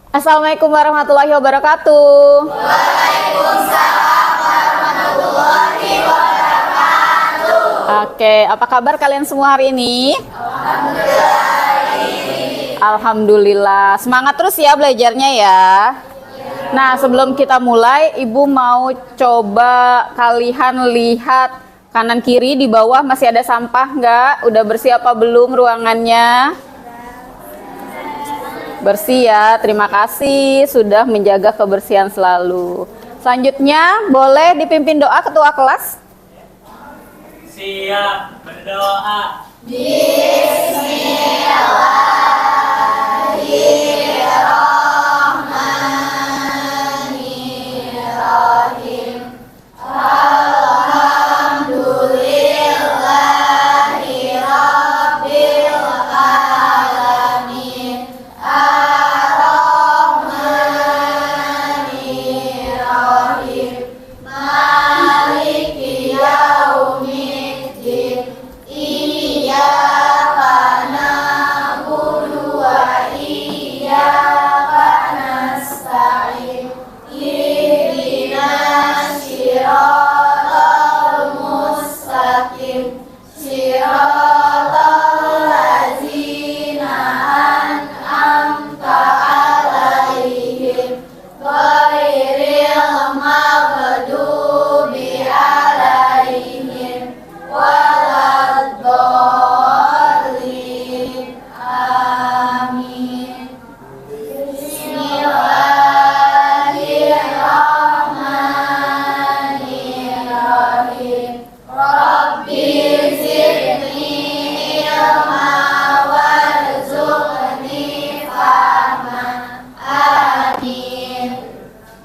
Assalamualaikum warahmatullahi wabarakatuh. Oke, apa kabar kalian semua hari ini? Alhamdulillah. Semangat terus ya belajarnya ya. Nah, sebelum kita mulai, Ibu mau coba kalian lihat kanan kiri di bawah masih ada sampah nggak? Udah bersih apa belum ruangannya? Bersih ya, terima kasih sudah menjaga kebersihan selalu. Selanjutnya, boleh dipimpin doa ketua kelas? Siap berdoa.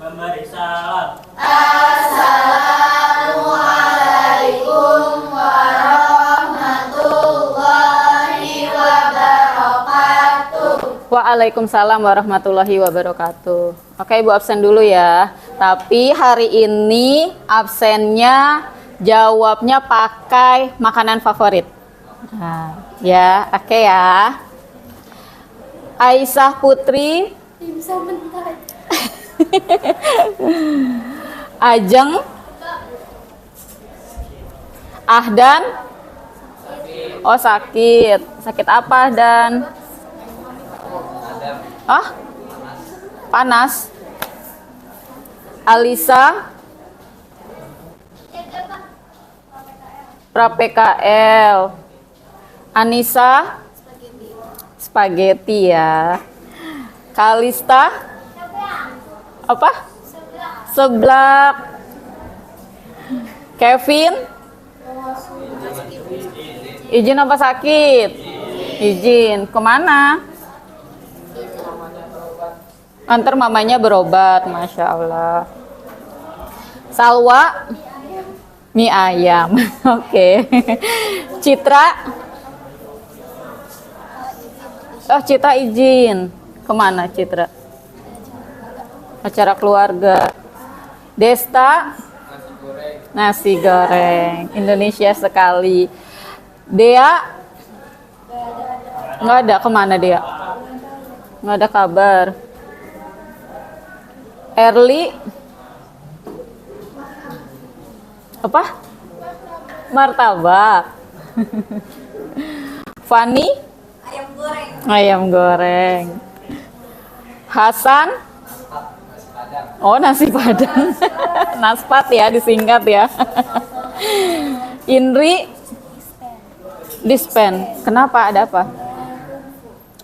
Memberi salam. Waalaikumsalam warahmatullahi wabarakatuh. Oke, Ibu absen dulu ya. Tapi hari ini absennya jawabnya pakai makanan favorit. Nah, ya, oke ya. Aisyah Putri, Ajeng, Ahdan. Oh, sakit. Sakit apa, Dan? Ah? Panas. Alisa, pra-PKL. Anissa, spaghetti ya. Kalista, apa? Seblak. Kevin, izin apa sakit? Izin. Kemana? Antar mamanya berobat, Masya Allah. Salwa, mie ayam. Oke. Citra, oh Citra izin. Kemana Citra? Acara keluarga. Desta, nasi goreng. Indonesia sekali. Dea, nggak ada. Kemana Dea? Nggak ada kabar. Erli, apa? Martabak. Fani, ayam goreng. Hasan, oh nasi padang. Naspat ya, disingkat ya. Indri, dispen. Kenapa, ada apa?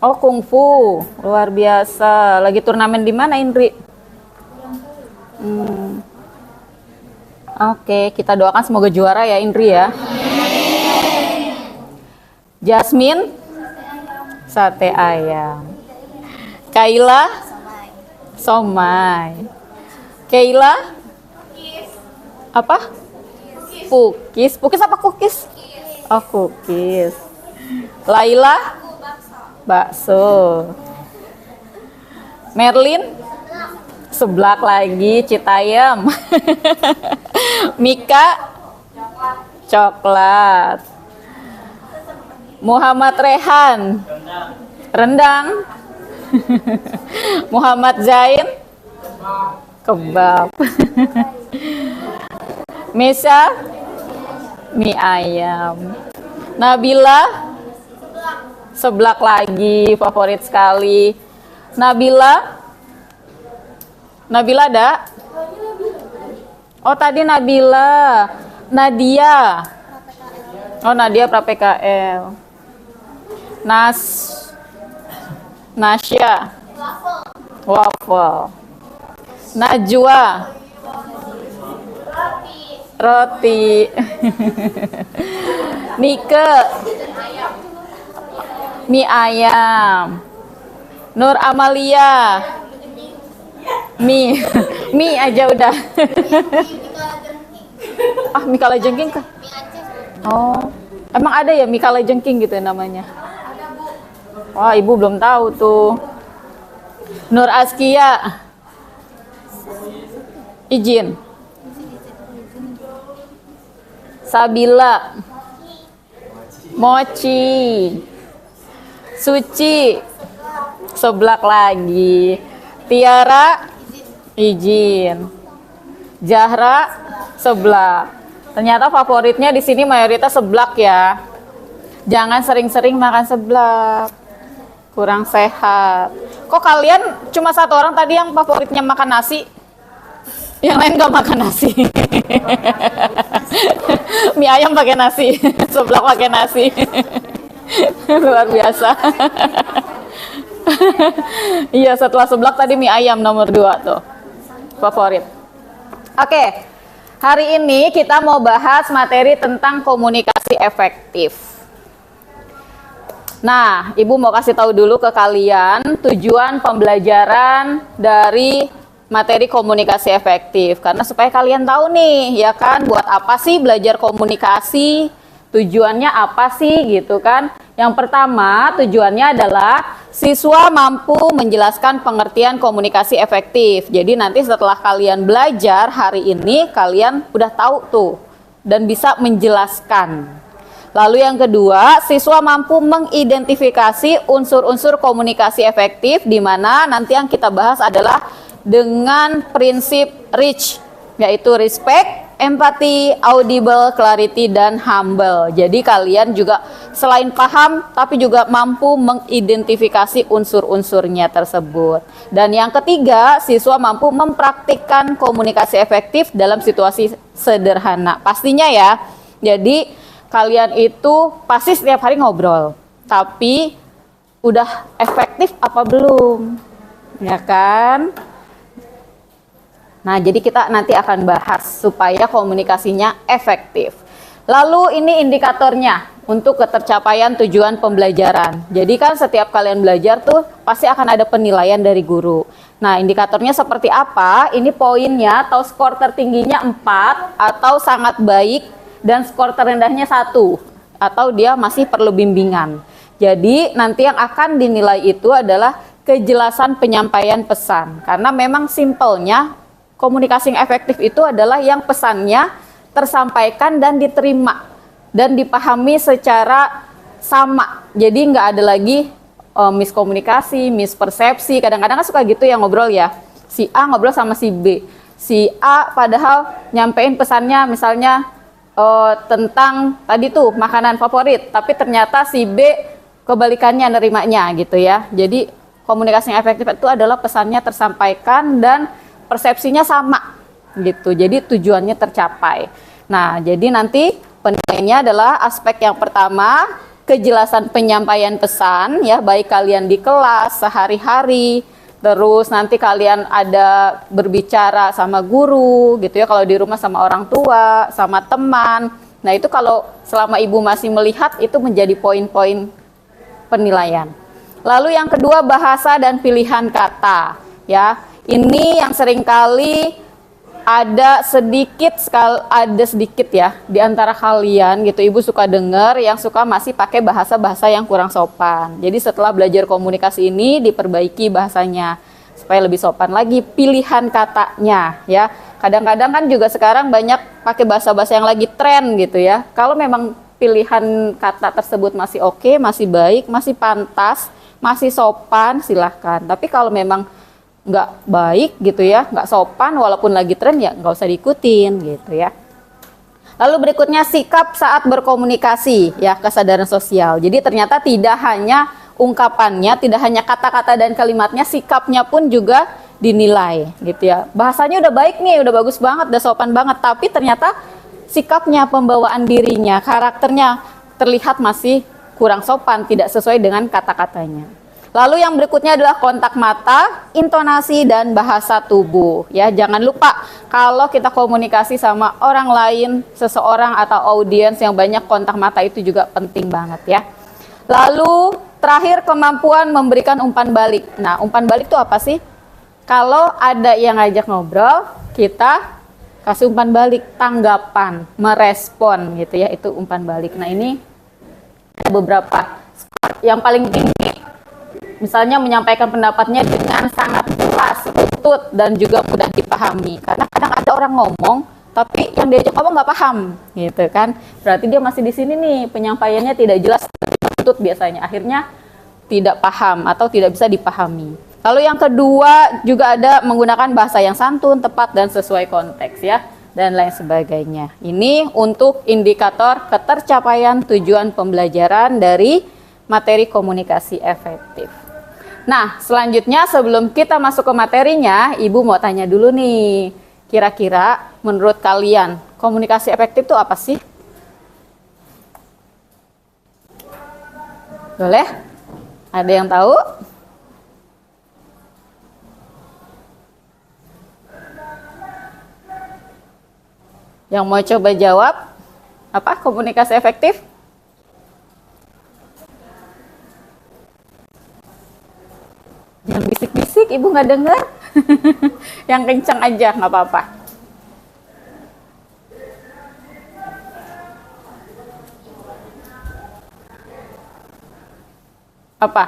Oh, kungfu, luar biasa. Lagi turnamen di mana, Indri? Oke, kita doakan semoga juara ya, Indri ya. Jasmine, sate ayam. Kaila, somai. Keila, apa? Pukis. Pukis apa cookies? Oh, cookies. Laila, bakso. Merlin, seblak lagi, Citayam. Mika, coklat. Muhammad Rehan, rendang. Muhammad Zain? Kebab. Mesa? Mie ayam. Nabila? Seblak lagi, favorit sekali. Nabila? Nabila ada? Oh tadi Nabila. Nadia? Oh Nadia pra PKL. Nasya? Waffle. Najwa? Roti. Nike? Mie ayam. Nur Amalia? Mie. Mie aja udah. Ah, mie kalajengking kah? Oh, emang ada ya mie kalajengking gitu ya namanya? Wah, ibu belum tahu tuh. Nur Askia? Izin. Sabila? Mochi. Suci? Seblak lagi. Tiara? Izin. Zahra? Seblak. Ternyata favoritnya di sini mayoritas seblak ya. Jangan sering-sering makan seblak. Kurang sehat. Kok kalian cuma satu orang tadi yang favoritnya makan nasi? Yang lain gak makan nasi. Mie ayam pakai nasi, seblak pakai nasi. Luar biasa. Iya, setelah seblak tadi mie ayam nomor 2 tuh. Favorit. Oke. Hari ini kita mau bahas materi tentang komunikasi efektif. Nah, Ibu mau kasih tahu dulu ke kalian tujuan pembelajaran dari materi komunikasi efektif. Karena supaya kalian tahu nih, ya kan, buat apa sih belajar komunikasi? Tujuannya apa sih gitu kan? Yang pertama, tujuannya adalah siswa mampu menjelaskan pengertian komunikasi efektif. Jadi nanti setelah kalian belajar hari ini, kalian udah tahu tuh dan bisa menjelaskan. Lalu yang kedua, siswa mampu mengidentifikasi unsur-unsur komunikasi efektif, di mana nanti yang kita bahas adalah dengan prinsip REACH, yaitu respect, empathy, audible, clarity, dan humble. Jadi kalian juga selain paham, tapi juga mampu mengidentifikasi unsur-unsurnya tersebut. Dan yang ketiga, siswa mampu mempraktikkan komunikasi efektif dalam situasi sederhana. Pastinya ya, jadi kalian itu pasti setiap hari ngobrol, tapi udah efektif apa belum? Ya kan? Nah, jadi kita nanti akan bahas supaya komunikasinya efektif. Lalu ini indikatornya untuk ketercapaian tujuan pembelajaran. Jadi kan setiap kalian belajar tuh pasti akan ada penilaian dari guru. Nah, indikatornya seperti apa? Ini poinnya atau skor tertingginya 4 atau sangat baik dan skor terendahnya 1 atau dia masih perlu bimbingan. Jadi nanti yang akan dinilai itu adalah kejelasan penyampaian pesan. Karena memang simpelnya komunikasi yang efektif itu adalah yang pesannya tersampaikan dan diterima dan dipahami secara sama. Jadi nggak ada lagi miskomunikasi, mispersepsi. Kadang-kadang kan suka gitu ya ngobrol ya. Si A ngobrol sama si B. Si A padahal nyampein pesannya misalnya tentang tadi tuh makanan favorit, tapi ternyata si B kebalikannya nerimanya gitu ya. Jadi komunikasi yang efektif itu adalah pesannya tersampaikan dan persepsinya sama gitu. Jadi tujuannya tercapai. Nah, jadi nanti penilaiannya adalah aspek yang pertama, kejelasan penyampaian pesan ya, baik kalian di kelas sehari-hari, terus nanti kalian ada berbicara sama guru gitu ya, kalau di rumah sama orang tua, sama teman. Nah, itu kalau selama Ibu masih melihat itu menjadi poin-poin penilaian. Lalu yang kedua, bahasa dan pilihan kata ya. Ini yang seringkali ada sedikit ya di antara kalian gitu. Ibu suka dengar yang suka masih pakai bahasa-bahasa yang kurang sopan. Jadi setelah belajar komunikasi ini diperbaiki bahasanya supaya lebih sopan lagi, pilihan katanya ya. Kadang-kadang kan juga sekarang banyak pakai bahasa-bahasa yang lagi tren gitu ya. Kalau memang pilihan kata tersebut masih oke, masih baik, masih pantas, masih sopan silahkan. Tapi kalau memang nggak baik gitu ya, nggak sopan walaupun lagi tren ya nggak usah diikutin gitu ya. Lalu berikutnya sikap saat berkomunikasi ya, kesadaran sosial. Jadi ternyata tidak hanya ungkapannya, tidak hanya kata-kata dan kalimatnya, sikapnya pun juga dinilai gitu ya. Bahasanya udah baik nih, udah bagus banget, udah sopan banget, tapi ternyata sikapnya, pembawaan dirinya, karakternya terlihat masih kurang sopan, tidak sesuai dengan kata-katanya. Lalu yang berikutnya adalah kontak mata, intonasi, dan bahasa tubuh. Ya, jangan lupa kalau kita komunikasi sama orang lain, seseorang atau audiens yang banyak kontak mata itu juga penting banget ya. Lalu terakhir kemampuan memberikan umpan balik. Nah, umpan balik itu apa sih? Kalau ada yang ngajak ngobrol, kita kasih umpan balik, tanggapan, merespon gitu ya, itu umpan balik. Nah, ini ada beberapa. Yang paling tinggi misalnya menyampaikan pendapatnya dengan sangat jelas, tutut, dan juga mudah dipahami. Karena kadang ada orang ngomong, tapi yang diajak ngomong nggak paham, gitu kan? Berarti dia masih di sini nih, penyampaiannya tidak jelas, tutut biasanya. Akhirnya tidak paham atau tidak bisa dipahami. Lalu yang kedua juga ada menggunakan bahasa yang santun, tepat, dan sesuai konteks ya, dan lain sebagainya. Ini untuk indikator ketercapaian tujuan pembelajaran dari materi komunikasi efektif. Nah, selanjutnya sebelum kita masuk ke materinya, Ibu mau tanya dulu nih, kira-kira menurut kalian komunikasi efektif itu apa sih? Boleh? Ada yang tahu? Yang mau coba jawab? Apa komunikasi efektif? Yang bisik-bisik, Ibu nggak dengar? Yang kencang aja, nggak apa-apa. Apa?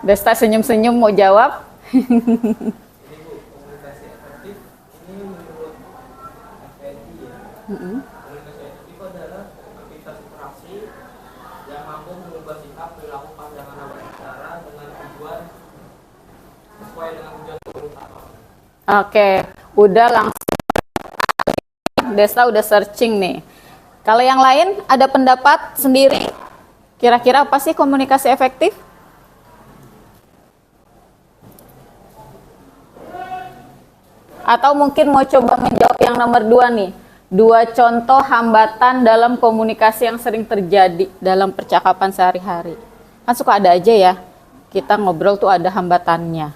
Desta senyum-senyum mau jawab? Komunikasi efektif ini menurut FPI ya. Komunikasi efektif adalah aktivitas interaksi yang mampu mengubah sikap, perilaku, pandangan lawan bicara dengan tujuan sesuai dengan tujuan utama. Oke, udah langsung. Desta udah searching nih. Kalau yang lain ada pendapat sendiri? Kira-kira apa sih komunikasi efektif? Atau mungkin mau coba menjawab yang nomor 2 nih. 2 contoh hambatan dalam komunikasi yang sering terjadi dalam percakapan sehari-hari. Kan suka ada aja ya, kita ngobrol tuh ada hambatannya,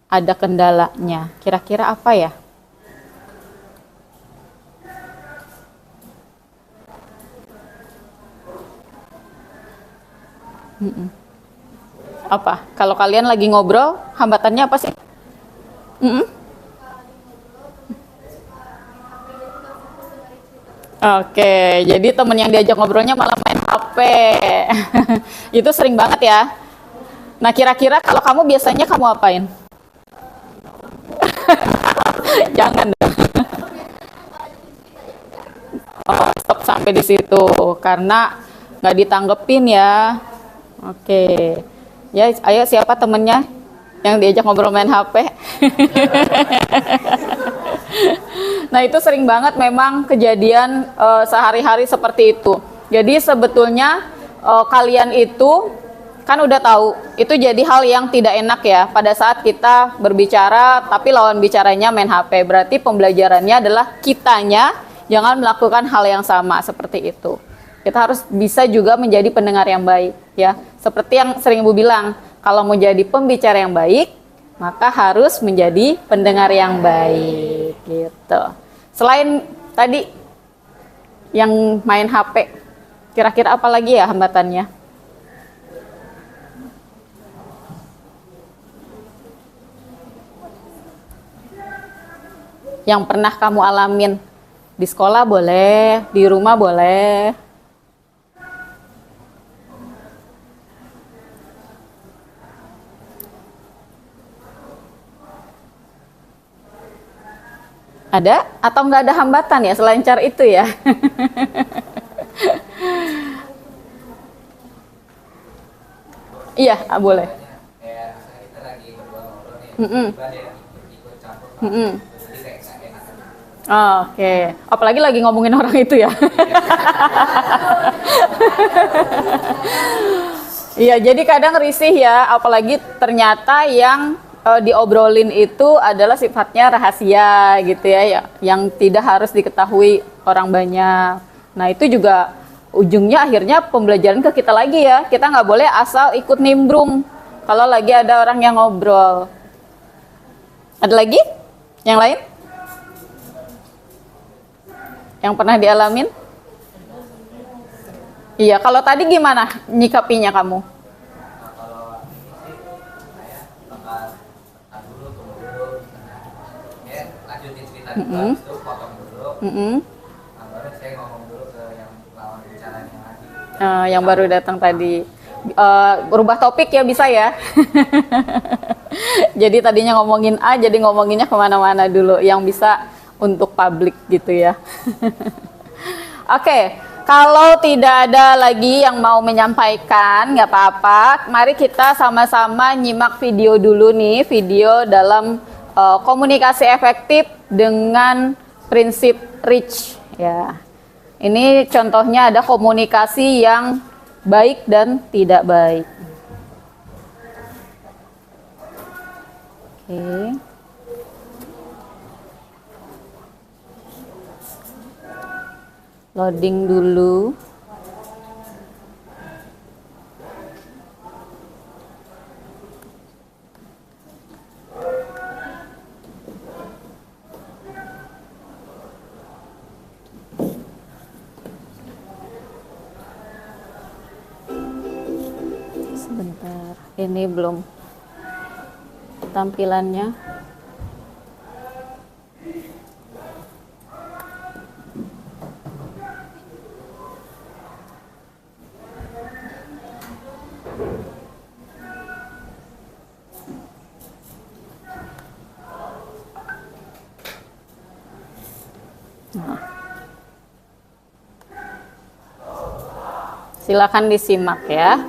ada kendalanya. Kira-kira apa ya? Apa? Kalau kalian lagi ngobrol, hambatannya apa sih? Oke, jadi temen yang diajak ngobrolnya malah main HP. Itu sering banget ya. Nah, kira-kira kalau kamu biasanya kamu apain? Jangan dong. Oh, stop sampai di situ karena nggak ditanggepin ya. Oke. Ya, ayo siapa temennya yang diajak ngobrol main HP? Nah, itu sering banget memang kejadian sehari-hari seperti itu. Jadi sebetulnya kalian itu kan udah tahu, itu jadi hal yang tidak enak ya pada saat kita berbicara tapi lawan bicaranya main HP. Berarti pembelajarannya adalah kitanya jangan melakukan hal yang sama seperti itu. Kita harus bisa juga menjadi pendengar yang baik ya. Seperti yang sering Ibu bilang, kalau mau jadi pembicara yang baik, maka harus menjadi pendengar yang baik gitu. Selain tadi yang main HP, kira-kira apa lagi ya hambatannya? Yang pernah kamu alamin di sekolah boleh, di rumah boleh. Ada atau nggak ada hambatan ya selancar itu ya? Iya, boleh. Mm-mm. tiba ada yang ikut campur Mm-mm. jadi kayak nggak enak aja. Oke, apalagi lagi ngomongin orang itu ya. Iya, jadi kadang risih ya, apalagi ternyata yang diobrolin itu adalah sifatnya rahasia gitu ya, yang tidak harus diketahui orang banyak. Nah, itu juga ujungnya akhirnya pembelajaran ke kita lagi ya. Kita nggak boleh asal ikut nimbrung kalau lagi ada orang yang ngobrol. Ada lagi? Yang lain? Yang pernah dialamin? Iya, kalau tadi gimana nyikapinya kamu? Nah, kalau ini sih saya bakal tekan dulu, tunggu dulu, ya lanjutin cerita dulu, habis itu potong dulu, nah, baru saya ngomong dulu ke yang lawan bicaranya lagi. Yang baru datang tadi. Berubah topik ya bisa ya. Jadi tadinya ngomongin A, jadi ngomonginnya kemana-mana dulu, yang bisa untuk publik gitu ya. Oke, kalau tidak ada lagi yang mau menyampaikan, nggak apa-apa. Mari kita sama-sama nyimak video dulu nih, video dalam komunikasi efektif dengan prinsip REACH ya. Ini contohnya ada komunikasi yang baik dan tidak baik. Oke. Loading dulu. Sebentar, ini belum tampilannya. Silakan disimak ya.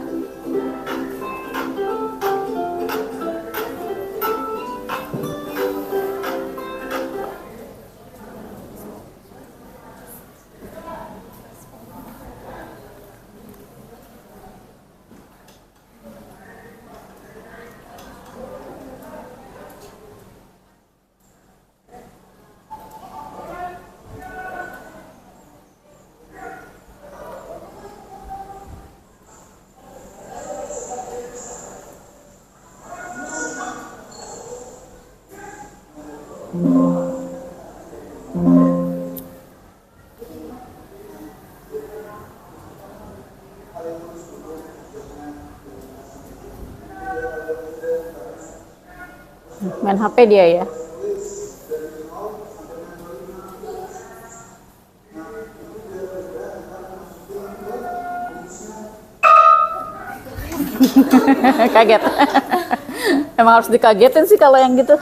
Main HP dia ya. Kaget. Emang harus dikagetin sih kalau yang gitu.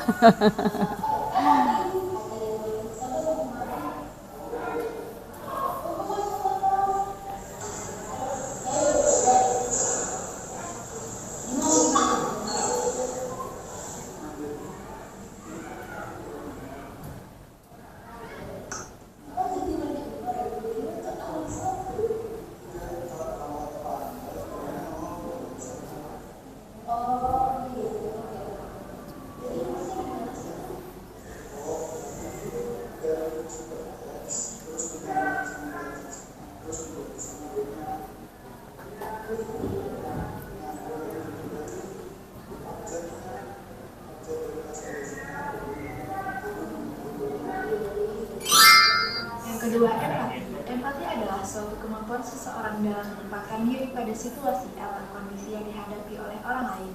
Kedua, empati. Empati adalah suatu kemampuan seseorang dalam menempatkan diri pada situasi atau kondisi yang dihadapi oleh orang lain.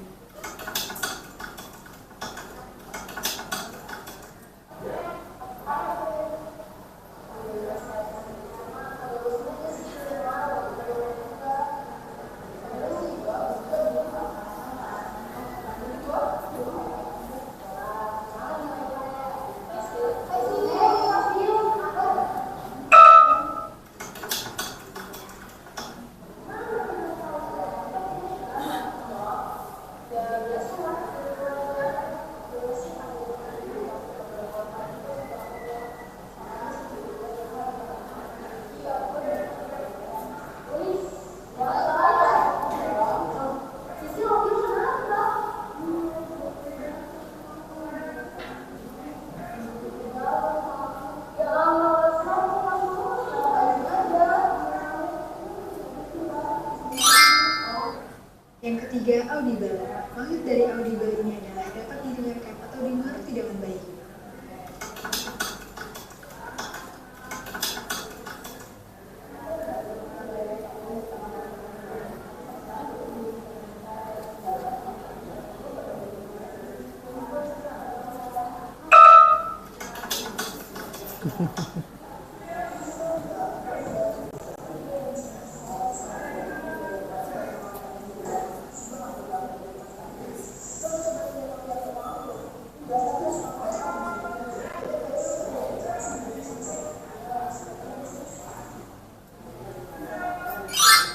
ketiga, audible. Maksud dari audible ini adalah dapat didengarkan atau dimengerti dengan baik.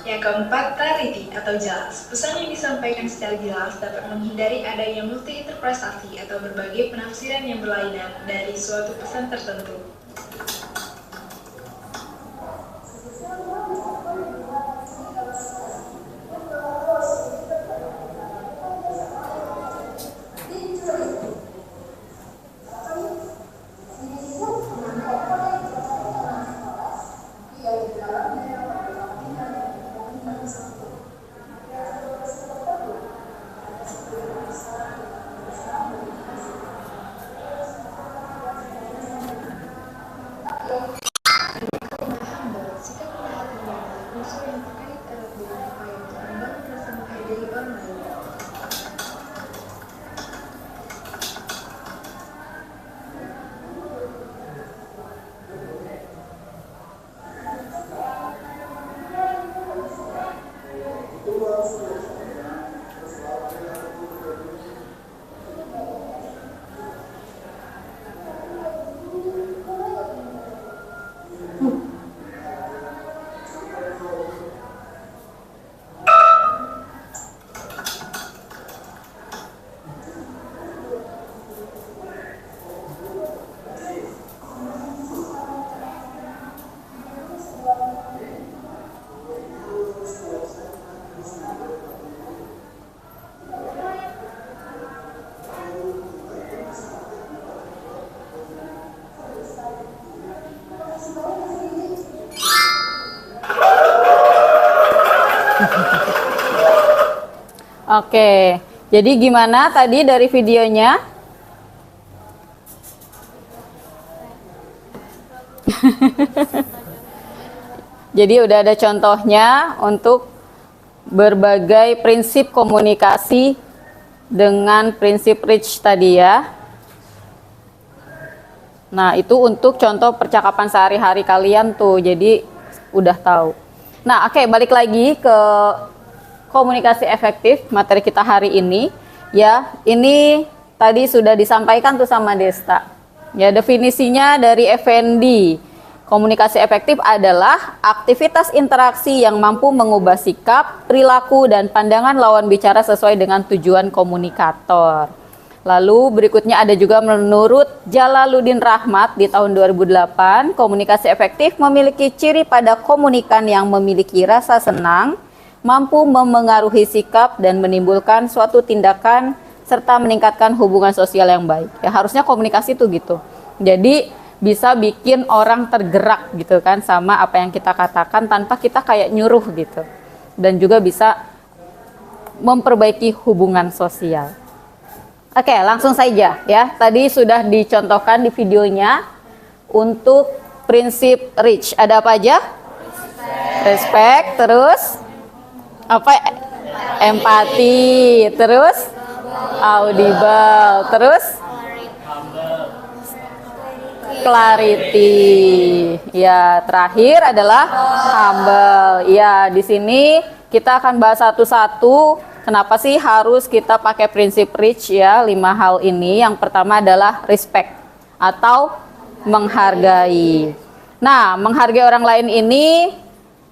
Yang keempat, clarity atau jelas. Pesan yang disampaikan secara jelas dapat menghindari adanya multi-interpretasi atau berbagai penafsiran yang berlainan dari suatu pesan tertentu. Sikap menahan adalah unsur yang terkait erat dengan upaya untuk membangun rasa menghargai orang lain. Oke, jadi gimana tadi dari videonya? Jadi udah ada contohnya untuk berbagai prinsip komunikasi dengan prinsip Rich tadi ya. Nah, itu untuk contoh percakapan sehari-hari kalian tuh, jadi udah tahu. Nah, oke, balik lagi ke komunikasi efektif, materi kita hari ini. Ya, ini tadi sudah disampaikan tuh sama Desta. Ya, definisinya dari Effendi. Komunikasi efektif adalah aktivitas interaksi yang mampu mengubah sikap, perilaku, dan pandangan lawan bicara sesuai dengan tujuan komunikator. Lalu berikutnya ada juga menurut Jalaluddin Rahmat di tahun 2008, komunikasi efektif memiliki ciri pada komunikan yang memiliki rasa senang, mampu memengaruhi sikap dan menimbulkan suatu tindakan serta meningkatkan hubungan sosial yang baik. Ya, harusnya komunikasi itu gitu. Jadi bisa bikin orang tergerak gitu kan sama apa yang kita katakan tanpa kita kayak nyuruh gitu. Dan juga bisa memperbaiki hubungan sosial. Oke, langsung saja ya. Tadi sudah dicontohkan di videonya untuk prinsip Rich. Ada apa aja? Respect, terus apa? Empati, terus audible, terus clarity. Ya, terakhir adalah humble. Ya, di sini kita akan bahas satu-satu. Kenapa sih harus kita pakai prinsip Rich ya? 5 hal ini. Yang pertama adalah respect atau menghargai. Nah, menghargai orang lain ini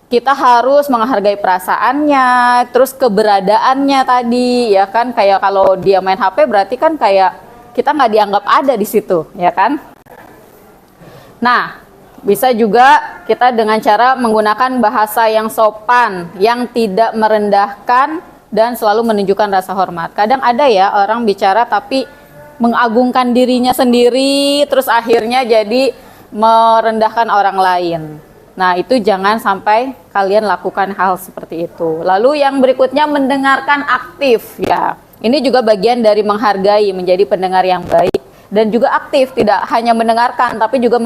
kita harus menghargai perasaannya, terus keberadaannya tadi, ya kan? Kayak kalau dia main HP berarti kan kayak kita nggak dianggap ada di situ, ya kan? Nah, bisa juga kita dengan cara menggunakan bahasa yang sopan, yang tidak merendahkan dan selalu menunjukkan rasa hormat. Kadang ada ya orang bicara tapi mengagungkan dirinya sendiri, terus akhirnya jadi merendahkan orang lain. Nah, itu jangan sampai kalian lakukan hal seperti itu. Lalu yang berikutnya mendengarkan aktif ya. Ini juga bagian dari menghargai, menjadi pendengar yang baik dan juga aktif, tidak hanya mendengarkan tapi juga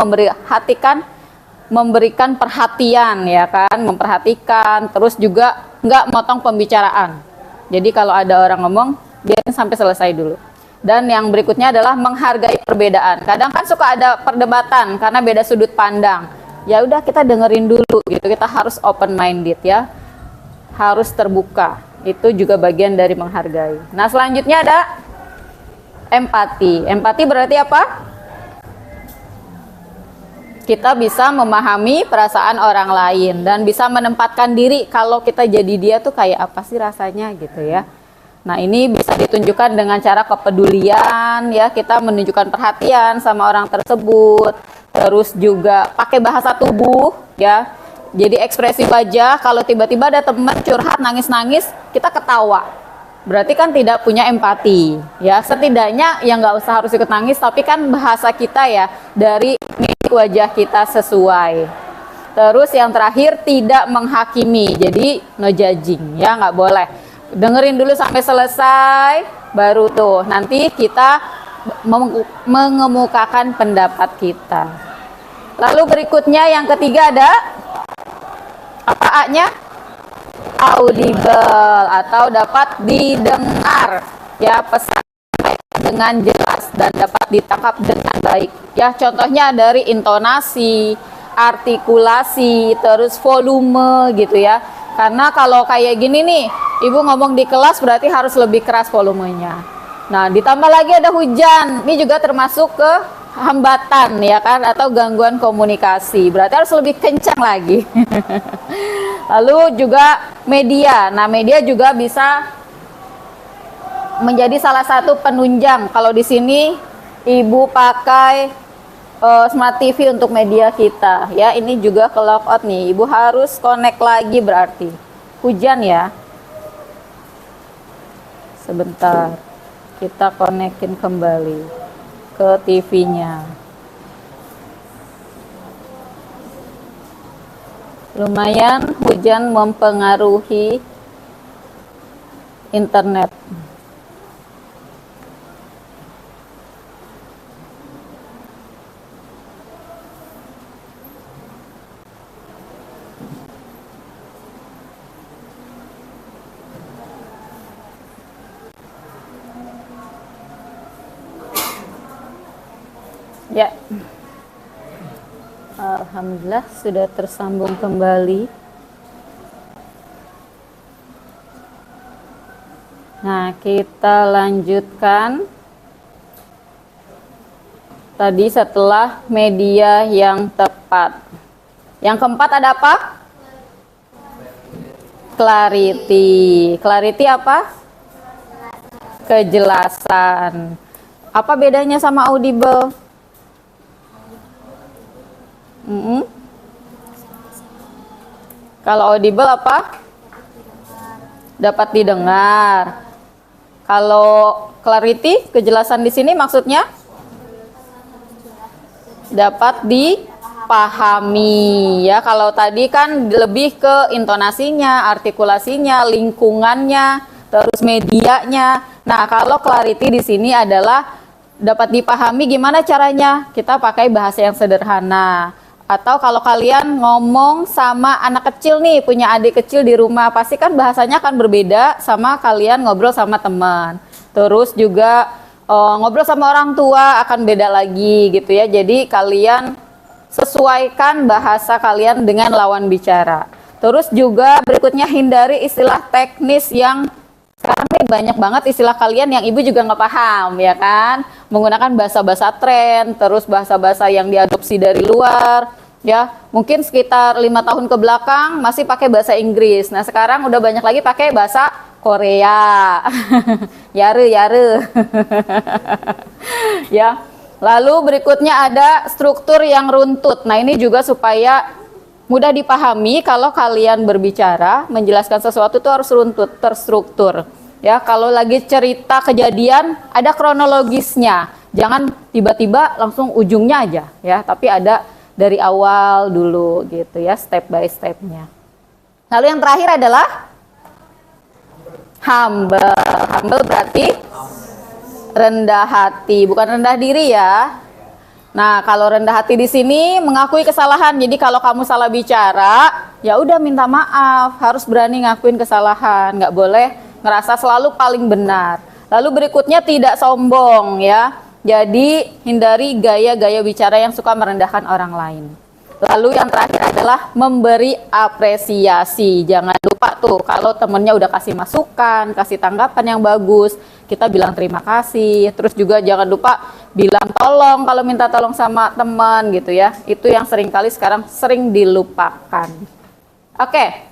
memberikan perhatian ya kan, memperhatikan, terus juga nggak motong pembicaraan. Jadi kalau ada orang ngomong, biarin sampai selesai dulu. Dan yang berikutnya adalah menghargai perbedaan. Kadang kan suka ada perdebatan karena beda sudut pandang. Ya udah, kita dengerin dulu gitu. Kita harus open minded ya. Harus terbuka. Itu juga bagian dari menghargai. Nah, selanjutnya ada empati. Empati berarti apa? Kita bisa memahami perasaan orang lain dan bisa menempatkan diri kalau kita jadi dia tuh kayak apa sih rasanya gitu ya. Nah, ini bisa ditunjukkan dengan cara kepedulian ya, kita menunjukkan perhatian sama orang tersebut. Terus juga pakai bahasa tubuh ya. Jadi ekspresi wajah, kalau tiba-tiba ada teman curhat nangis-nangis, kita ketawa. Berarti kan tidak punya empati ya. Setidaknya ya nggak usah harus ikut nangis, tapi kan bahasa kita ya dari mimik wajah kita sesuai. Terus yang terakhir, tidak menghakimi. Jadi no judging ya, nggak boleh. Dengerin dulu sampai selesai, baru tuh nanti kita mengemukakan pendapat kita. Lalu berikutnya yang ketiga ada apa A-nya? Audible atau dapat didengar ya, pesan dengan jelas dan dapat ditangkap dengan baik ya. Contohnya dari intonasi, artikulasi, terus volume gitu ya. Karena kalau kayak gini nih, ibu ngomong di kelas berarti harus lebih keras volumenya. Nah, ditambah lagi ada hujan. Ini juga termasuk ke hambatan ya kan, atau gangguan komunikasi. Berarti harus lebih kencang lagi. Lalu juga media. Nah, media juga bisa menjadi salah satu penunjang. Kalau di sini ibu pakai Smart TV untuk media kita ya, ini juga ke logout nih, ibu harus connect lagi berarti. Hujan ya, sebentar kita konekin kembali ke TV-nya. Lumayan hujan mempengaruhi internet. Ya, alhamdulillah sudah tersambung kembali. Nah, kita lanjutkan. Tadi setelah media yang tepat. Yang keempat ada apa? Clarity. Clarity apa? Kejelasan. Apa bedanya sama audible? Kalau audible apa? Dapat didengar. Kalau clarity, kejelasan di sini maksudnya dapat dipahami ya. Kalau tadi kan lebih ke intonasinya, artikulasinya, lingkungannya, terus medianya. Nah, kalau clarity di sini adalah dapat dipahami. Gimana caranya? Kita pakai bahasa yang sederhana. Atau kalau kalian ngomong sama anak kecil nih, punya adik kecil di rumah, pasti kan bahasanya akan berbeda sama kalian ngobrol sama teman. Terus juga ngobrol sama orang tua akan beda lagi gitu ya. Jadi kalian sesuaikan bahasa kalian dengan lawan bicara. Terus juga berikutnya, hindari istilah teknis yang sekarang nih banyak banget istilah kalian yang ibu juga nggak paham ya kan. Menggunakan bahasa-bahasa tren, terus bahasa-bahasa yang diadopsi dari luar. Ya, mungkin sekitar 5 tahun ke belakang masih pakai bahasa Inggris. Nah, sekarang udah banyak lagi pakai bahasa Korea. Yare. Ya. Lalu berikutnya ada struktur yang runtut. Nah, ini juga supaya mudah dipahami. Kalau kalian berbicara, menjelaskan sesuatu itu harus runtut, terstruktur. Ya, kalau lagi cerita kejadian, ada kronologisnya. Jangan tiba-tiba langsung ujungnya aja ya, tapi ada dari awal dulu gitu ya, step by stepnya. Lalu yang terakhir adalah humble. Humble berarti rendah hati, bukan rendah diri ya. Nah, kalau rendah hati di sini mengakui kesalahan. Jadi kalau kamu salah bicara, ya udah minta maaf, harus berani ngakuin kesalahan, nggak boleh ngerasa selalu paling benar. Lalu berikutnya tidak sombong ya. Jadi hindari gaya-gaya bicara yang suka merendahkan orang lain. Lalu yang terakhir adalah memberi apresiasi. Jangan lupa tuh kalau temennya udah kasih masukan, kasih tanggapan yang bagus, kita bilang terima kasih. Terus juga jangan lupa bilang tolong kalau minta tolong sama teman gitu ya. Itu yang seringkali sekarang sering dilupakan. Oke.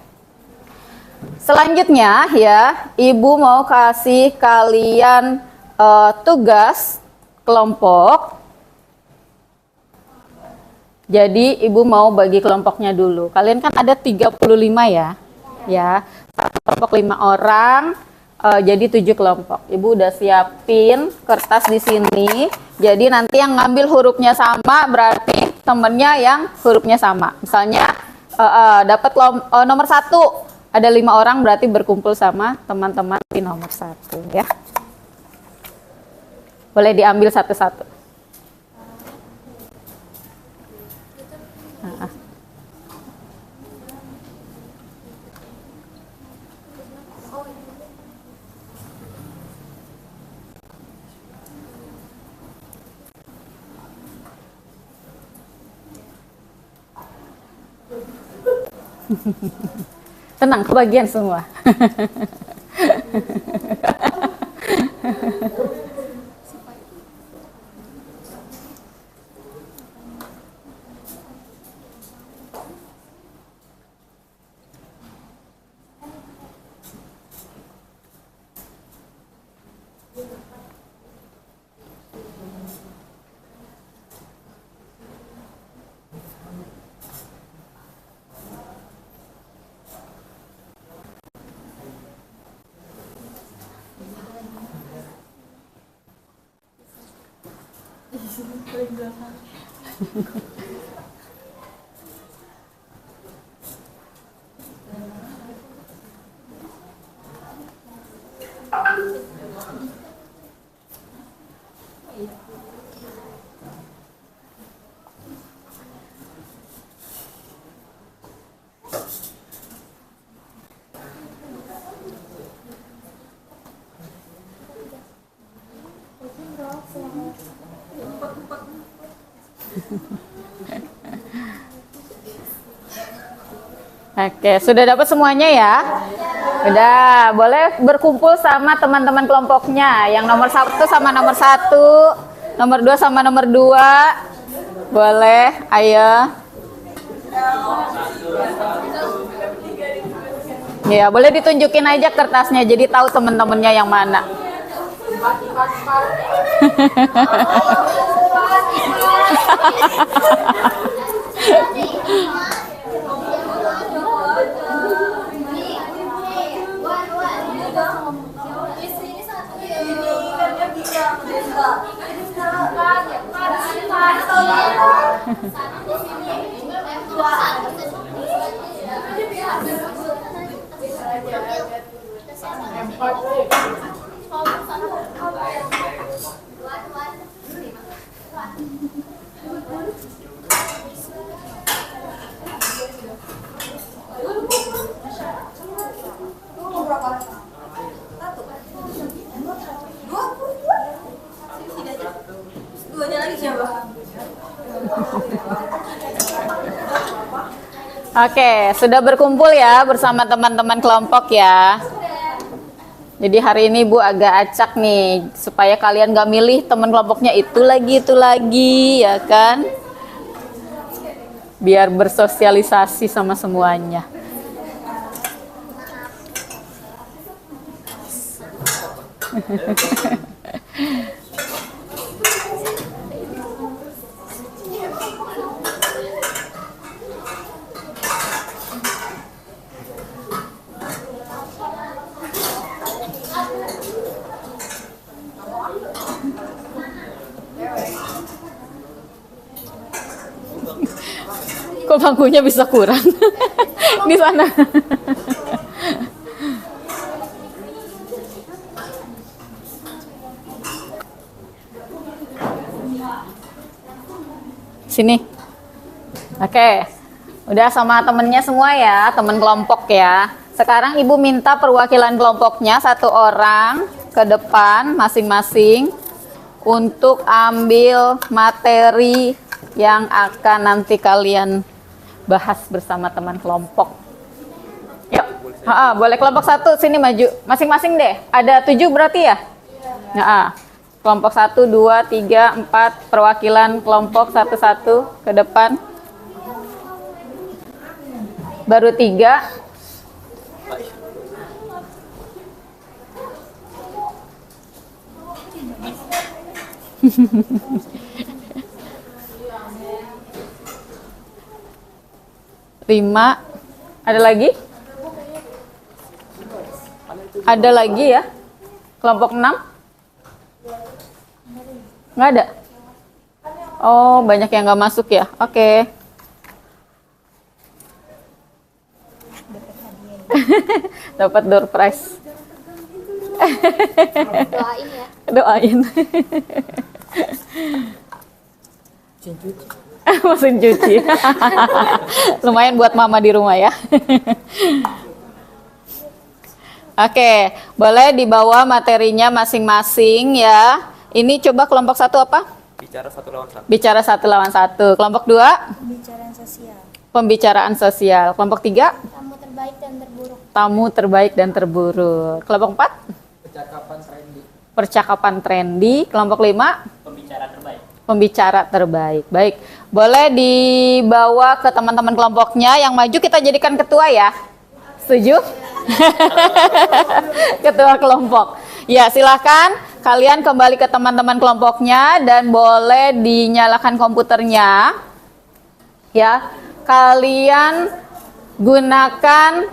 Selanjutnya ya, Ibu mau kasih kalian tugas kelompok. Jadi Ibu mau bagi kelompoknya dulu. Kalian kan ada 35 ya. Ya, satu kelompok 5 orang, jadi 7 kelompok. Ibu udah siapin kertas di sini. Jadi nanti yang ngambil hurufnya sama berarti temennya yang hurufnya sama. Misalnya dapat nomor 1, ada 5 orang berarti berkumpul sama teman-teman di nomor 1 ya. Boleh diambil satu-satu. Tenang, kebagian semua. Oke, sudah dapat semuanya ya? Udah, boleh berkumpul sama teman-teman kelompoknya. Yang nomor 1 sama nomor 1, nomor 2 sama nomor 2. Boleh, ayo. Ya, boleh ditunjukin aja kertasnya, jadi tahu teman-temannya yang mana. Oke, sudah berkumpul ya bersama teman-teman kelompok ya. Jadi hari ini Bu agak acak nih, supaya kalian gak milih teman kelompoknya itu lagi, ya kan? Biar bersosialisasi sama semuanya. Kok bangkunya bisa kurang? Di sana. Sini. Oke. Udah sama temennya semua ya, temen kelompok ya. Sekarang Ibu minta perwakilan kelompoknya 1 orang ke depan masing-masing untuk ambil materi yang akan nanti kalian bahas bersama teman kelompok. Yuk, boleh kelompok 1 sini maju, masing-masing deh. Ada 7 berarti ya? Kelompok 1, 2, 3, 4, perwakilan kelompok satu-satu ke depan. Baru 3. Lima. Ada lagi? Ada lagi ya? Kelompok 6? Nggak ada? Oh, banyak yang nggak masuk ya? Oke. Dapat door prize. Doain ya. Doain. Mesin cuci. Lumayan buat mama di rumah ya. Oke, boleh dibawa materinya masing-masing ya. Ini coba kelompok 1 apa? Bicara 1 lawan 1. Bicara 1 lawan 1. Kelompok 2? Pembicaraan sosial. Pembicaraan sosial. Kelompok 3? Tamu terbaik dan terburuk. Tamu terbaik dan terburuk. Kelompok 4? Percakapan trendy. Percakapan trendy. Kelompok 5? Pembicara terbaik. Pembicara terbaik. Baik, boleh dibawa ke teman-teman kelompoknya. Yang maju kita jadikan ketua ya. Setuju? Ketua kelompok. Ya, silahkan kalian kembali ke teman-teman kelompoknya dan boleh dinyalakan komputernya. Ya, kalian gunakan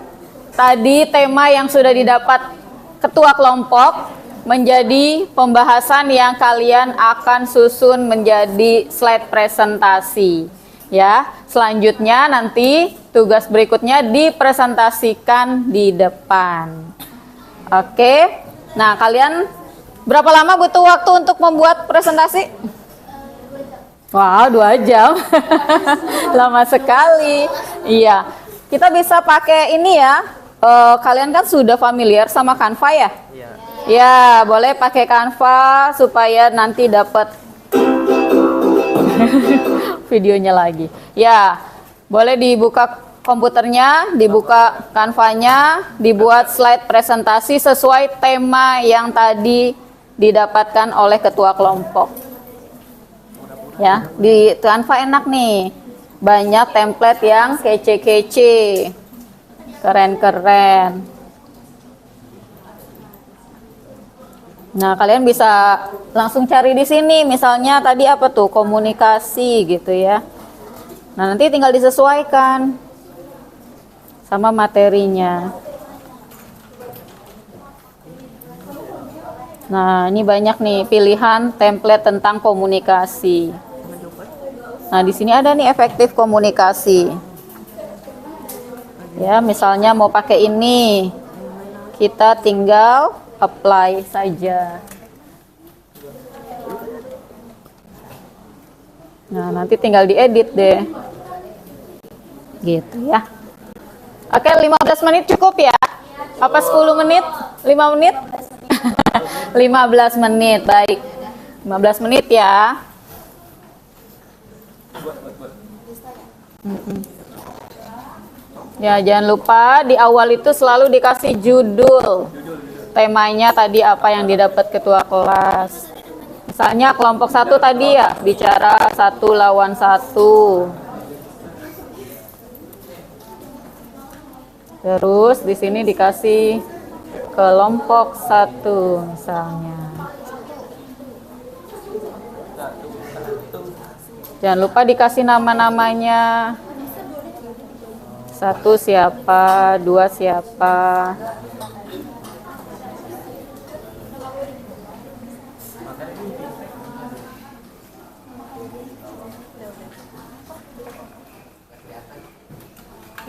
tadi tema yang sudah didapat ketua kelompok menjadi pembahasan yang kalian akan susun menjadi slide presentasi. Ya, selanjutnya nanti tugas berikutnya dipresentasikan di depan. Oke. Nah, kalian berapa lama butuh waktu untuk membuat presentasi? Wow, 2 jam. Lama sekali. Iya. Kita bisa pakai ini ya. Kalian kan sudah familiar sama Canva ya? Iya. Ya, boleh pakai Canva supaya nanti dapat videonya lagi. Ya, boleh dibuka komputernya, dibuka Canva-nya, dibuat slide presentasi sesuai tema yang tadi didapatkan oleh ketua kelompok. Ya, di Canva enak nih. Banyak template yang kece-kece. Keren-keren. Nah, kalian bisa langsung cari di sini. Misalnya tadi apa tuh? Komunikasi gitu ya. Nah, nanti tinggal disesuaikan sama materinya. Nah, ini banyak nih pilihan template tentang komunikasi. Nah, di sini ada nih efektif komunikasi. Ya, misalnya mau pakai ini, kita tinggal apply saja. Nah, nanti tinggal diedit deh. Gitu ya. Oke, 15 menit cukup ya? Apa 10 menit? 5 menit? 15 menit, baik. 15 menit ya. Ya, jangan lupa di awal itu selalu dikasih judul. Temanya tadi apa yang didapat ketua kelas. Misalnya kelompok 1 tadi ya, bicara 1 lawan 1. Terus di sini dikasih kelompok 1 misalnya. Jangan lupa dikasih nama-namanya. 1 siapa, 2 siapa.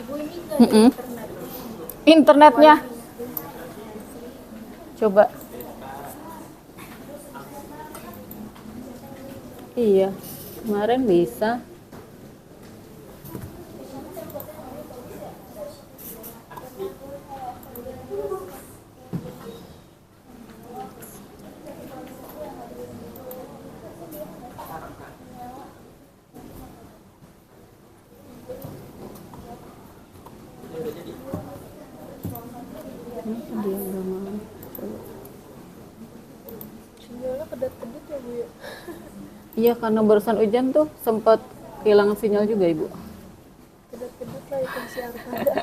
Bu, ini nggak ada Mm-mm. internet. Internetnya. Coba. Iya, kemarin bisa. Kenapa dia nggak mau? Coba. Sinyalnya kedap-kedip ya Bu ya. Iya, karena barusan hujan tuh sempat kehilangan sinyal juga, Ibu. Kedap-kedip lah ikan si Arfada.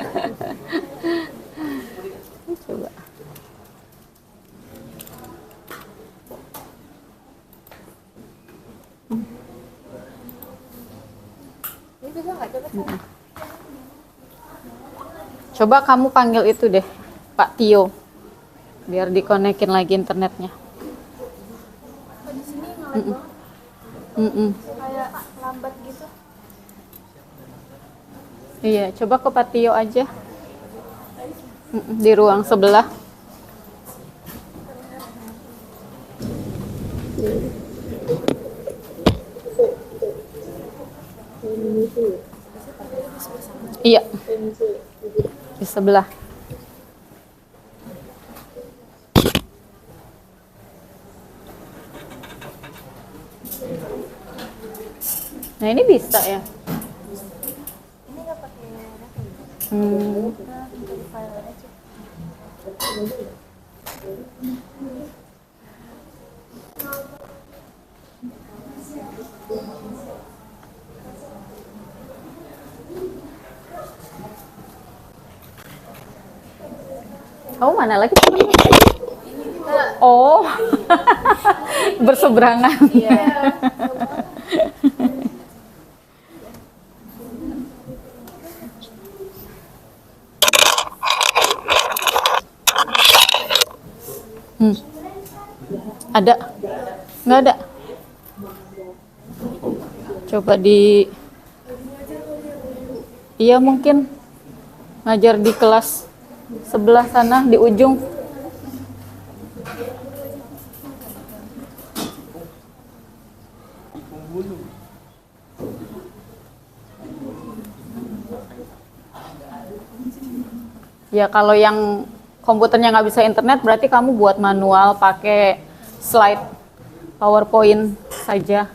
Coba. Ini bisa nggak coba? Coba kamu panggil itu deh, Pak Tio. Biar dikonekin lagi internetnya. Oh, di sini ngelag banget. Mm-mm. Kayak lambat gitu. Iya, coba ke Pak Tio aja. Di ruang sebelah. Iya. Di sebelah. Nah, ini bisa ya. Ini nggak pakai data. Hmm. Nah, tinggal di file aja. Kamu mana lagi temennya? Oh, berseberangan. Ada? Nggak ada? Coba di... Iya mungkin ngajar di kelas sebelah sana di ujung. Ya kalau yang komputernya nggak bisa internet berarti kamu buat manual pakai slide PowerPoint saja.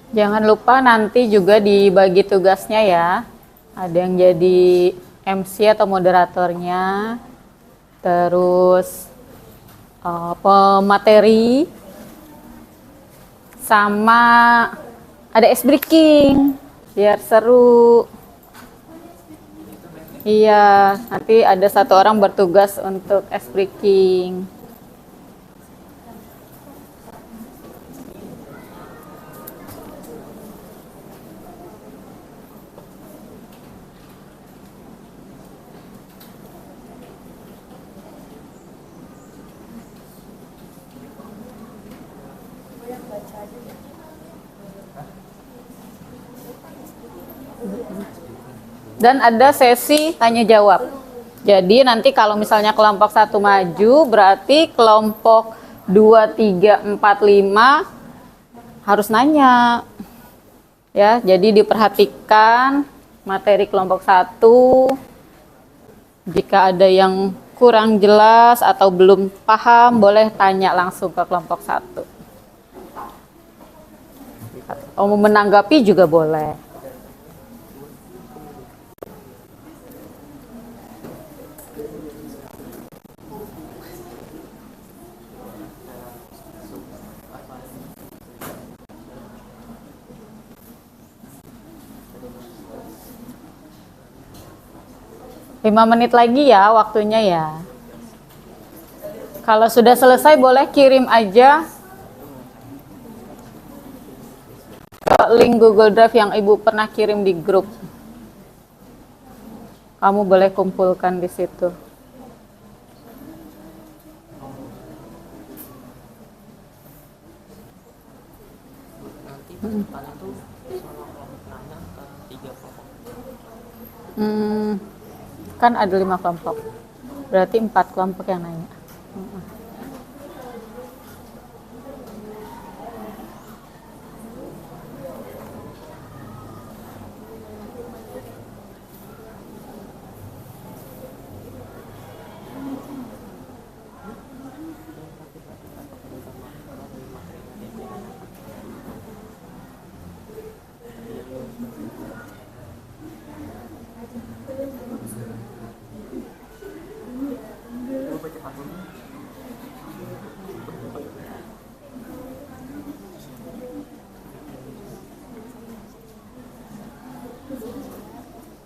Jangan lupa nanti juga dibagi tugasnya ya. Ada yang jadi MC atau moderatornya. Terus pemateri. Sama ada ice breaking. Biar seru. Iya, nanti ada satu orang bertugas untuk ice breaking. Dan ada sesi tanya jawab. Jadi nanti kalau misalnya kelompok 1 maju, berarti kelompok 2, 3, 4, 5 harus nanya. Ya, jadi diperhatikan materi kelompok 1. Jika ada yang kurang jelas atau belum paham, boleh tanya langsung ke kelompok 1. Mau menanggapi juga boleh. 5 menit lagi ya waktunya ya. Kalau sudah selesai boleh kirim aja ke link Google Drive yang Ibu pernah kirim di grup. Kamu boleh kumpulkan di situ. Nanti pesertanya tuh sama kelompok nanya ke 3 kelompok. Kan ada 5 kelompok. Berarti 4 kelompok yang nanya.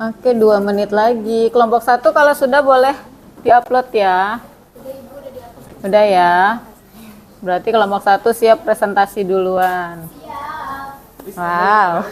Oke, 2 menit lagi. Kelompok 1 kalau sudah boleh diupload ya. Udah ya. Berarti kelompok 1 siap presentasi duluan. Wow.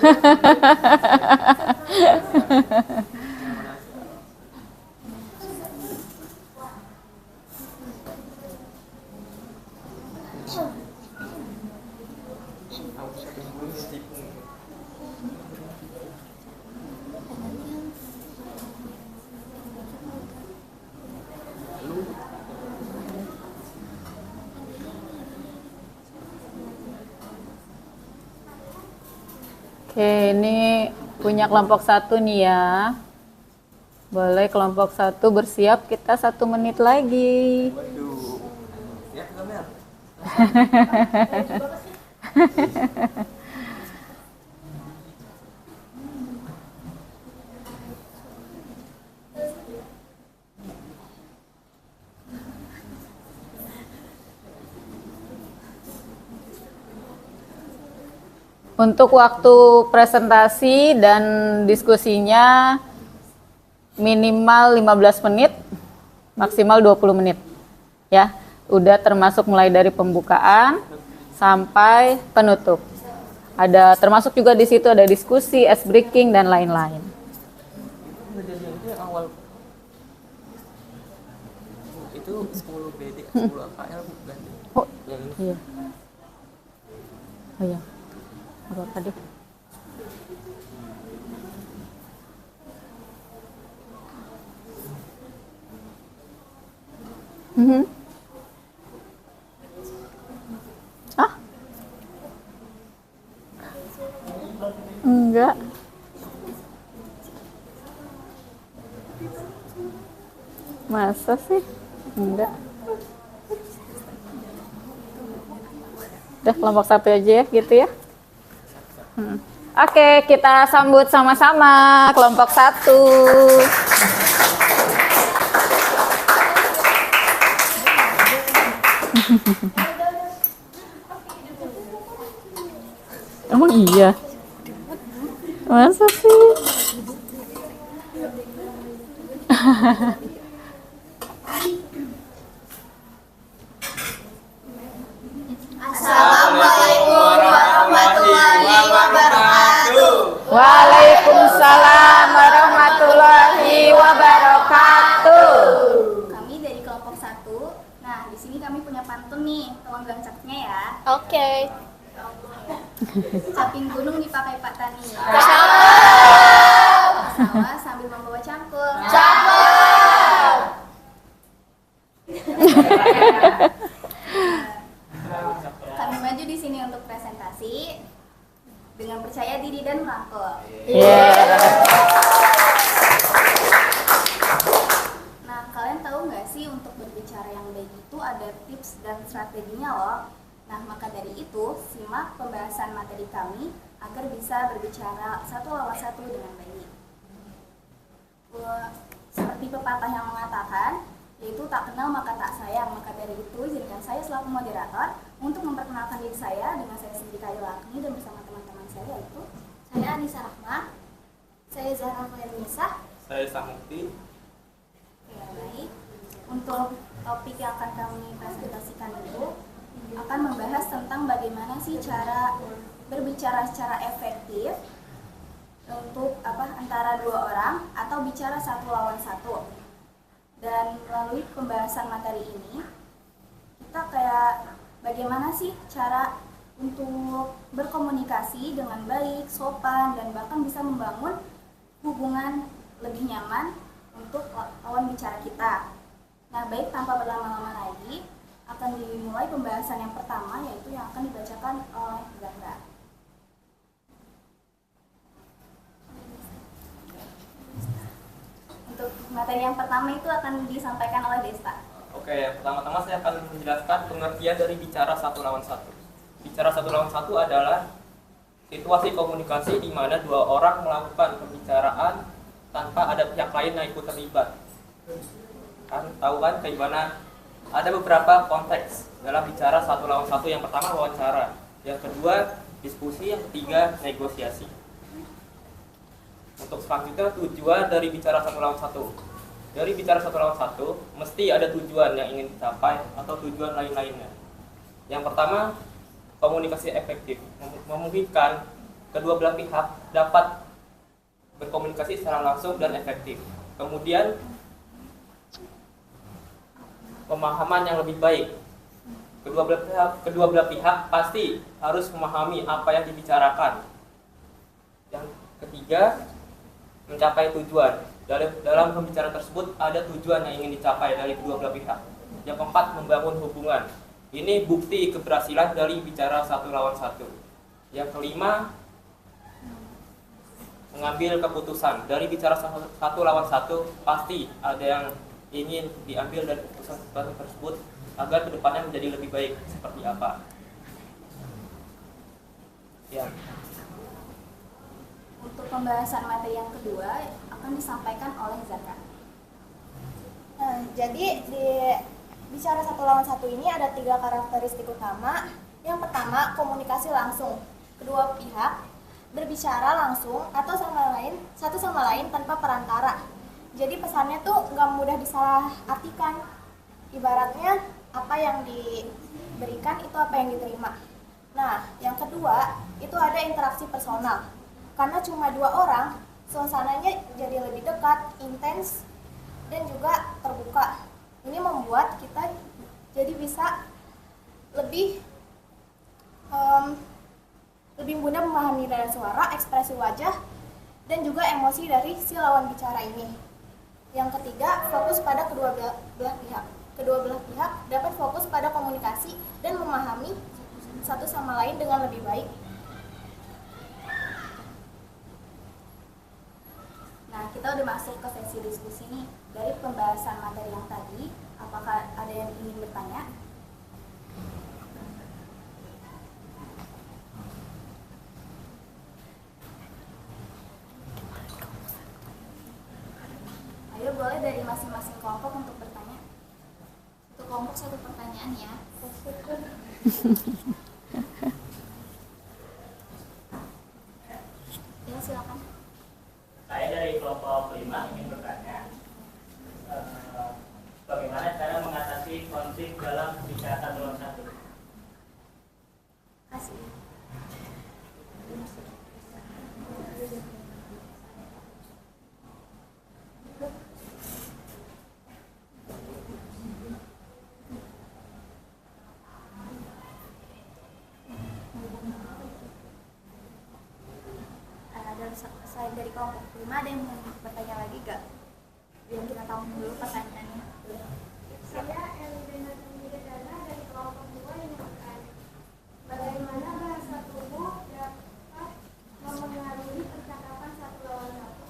Oke, ini punya kelompok 1 nih ya. Boleh kelompok 1 bersiap, kita 1 menit lagi. Waduh. Ya, Mel. Untuk waktu presentasi dan diskusinya minimal 15 menit, maksimal 20 menit. Ya, udah termasuk mulai dari pembukaan sampai penutup. Ada termasuk juga di situ ada diskusi, ice breaking dan lain-lain. Belajarnya itu yang awal itu 10 BD, 10 AKL bukan? Oh, Yang ini. iya. Oh iya. Apa deh? Ah? Enggak. Masa sih? Enggak. Udah kelompok 1 aja ya, gitu ya. Oke, kita sambut sama-sama kelompok 1. Emang iya? Masa sih? Assalamualaikum warahmatullahi wabarakatuh. Waalaikumsalam warahmatullahi wabarakatuh. Kami dari kelompok 1. Nah, di sini kami punya pantun nih. Tolong gancaknya ya. Oke. Caping gunung dipakai Pak Tani. Sawah sambil membawa cangkul. Kami maju di sini untuk presentasi dengan percaya diri dan merangkul. Nah, kalian tahu nggak sih untuk berbicara yang baik itu ada tips dan strateginya loh. Nah, maka dari itu, simak pembahasan materi kami agar bisa berbicara satu lawan satu dengan baik. Seperti pepatah yang mengatakan, yaitu tak kenal maka tak sayang. Maka dari itu, izinkan saya selaku moderator untuk memperkenalkan diri saya dengan saya sendiri Kayu Lakni dan bersama teman-teman saya yaitu saya Anissa Rahma, saya Zahra Fairnisa, Saya Samukti. Untuk topik yang akan kami presentasikan itu akan membahas tentang bagaimana sih cara berbicara secara efektif untuk antara dua orang atau bicara satu lawan satu. Dan melalui pembahasan materi ini kita kayak bagaimana sih cara untuk berkomunikasi dengan baik, sopan, dan bahkan bisa membangun hubungan lebih nyaman untuk lawan bicara kita. Nah, baik tanpa berlama-lama lagi, akan dimulai pembahasan yang pertama, yaitu yang akan dibacakan oleh Zahra. Untuk materi yang pertama itu akan disampaikan oleh Desta. Oke, pertama-tama saya akan menjelaskan pengertian dari bicara satu lawan satu. Bicara satu lawan satu adalah situasi komunikasi di mana dua orang melakukan pembicaraan tanpa ada pihak lain yang ikut terlibat. Kan tahu kan kayak gimana? Ada beberapa konteks dalam bicara satu lawan satu. Yang pertama wawancara, yang kedua diskusi, yang ketiga negosiasi. Untuk selanjutnya tujuan dari bicara satu lawan satu. Dari bicara satu lawan satu mesti ada tujuan yang ingin dicapai atau tujuan lain-lainnya. Yang pertama, komunikasi efektif, memungkinkan kedua belah pihak dapat berkomunikasi secara langsung dan efektif. Kemudian pemahaman yang lebih baik. Kedua belah pihak pasti harus memahami apa yang dibicarakan. Yang ketiga, mencapai tujuan. Dalam pembicaraan tersebut ada tujuan yang ingin dicapai dari kedua belah pihak. Yang keempat, membangun hubungan. Ini bukti keberhasilan dari bicara satu lawan satu. Yang kelima, mengambil keputusan. Dari bicara satu lawan satu pasti ada yang ingin diambil dari keputusan tersebut agar kedepannya menjadi lebih baik seperti apa. Ya. Untuk pembahasan materi yang kedua akan disampaikan oleh Zaka. Nah, jadi di bicara satu lawan satu ini ada 3 karakteristik utama. Yang pertama, komunikasi langsung. Kedua pihak berbicara langsung atau satu sama lain tanpa perantara. Jadi pesannya tuh nggak mudah disalahartikan. Ibaratnya apa yang diberikan itu apa yang diterima. Nah, yang kedua itu ada interaksi personal. Karena cuma 2 orang, suasananya jadi lebih dekat, intens, dan juga terbuka. Ini membuat kita jadi bisa lebih mudah memahami nada suara, ekspresi wajah, dan juga emosi dari si lawan bicara ini. Yang ketiga, fokus pada kedua belah pihak. Kedua belah pihak dapat fokus pada komunikasi dan memahami satu sama lain dengan lebih baik. Nah, kita udah masuk ke sesi diskusi nih. Dari pembahasan materi yang tadi, apakah ada yang ingin bertanya? Ayo, boleh dari masing-masing kelompok untuk bertanya. Satu kelompok 1 pertanyaan ya. Ya, silakan. Saya dari kelompok 5 ingin bertanya, bagaimana cara mengatasi konflik dalam bicara satu lawan satu? Kasih. Saya dari kelompok 5 ada yang mau bertanya lagi gak? Yang kita tahu dulu pertanyaannya. Saya Elvina Tindidana dari kelompok 2 yang bertanya, bagaimana bahasa tubuh dapat memengaruhi percakapan satu lawan satu?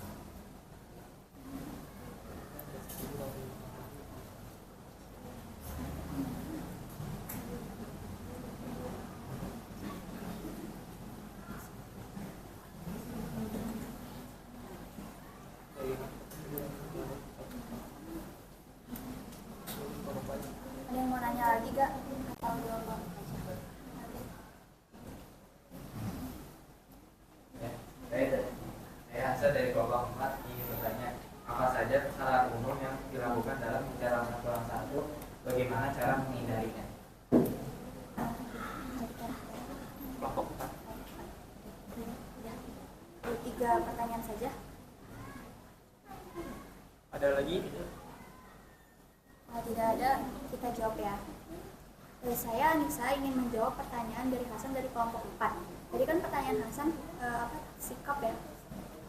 Ada yang mau nanya lagi gak? Atau belum? Saya Hasan dari kelompok 4 ingin bertanya, apa Apa saja kesalahan umum yang dilakukan dalam bicara satu lawan satu? Bagaimana cara menghindarinya? Kelompok 4. 3 pertanyaan saja. Ada lagi? Kalau tidak ada, kita jawab ya. Saya Anissa ingin menjawab pertanyaan dari Hasan dari kelompok 4. Tadi kan pertanyaan Hasan sikap ya.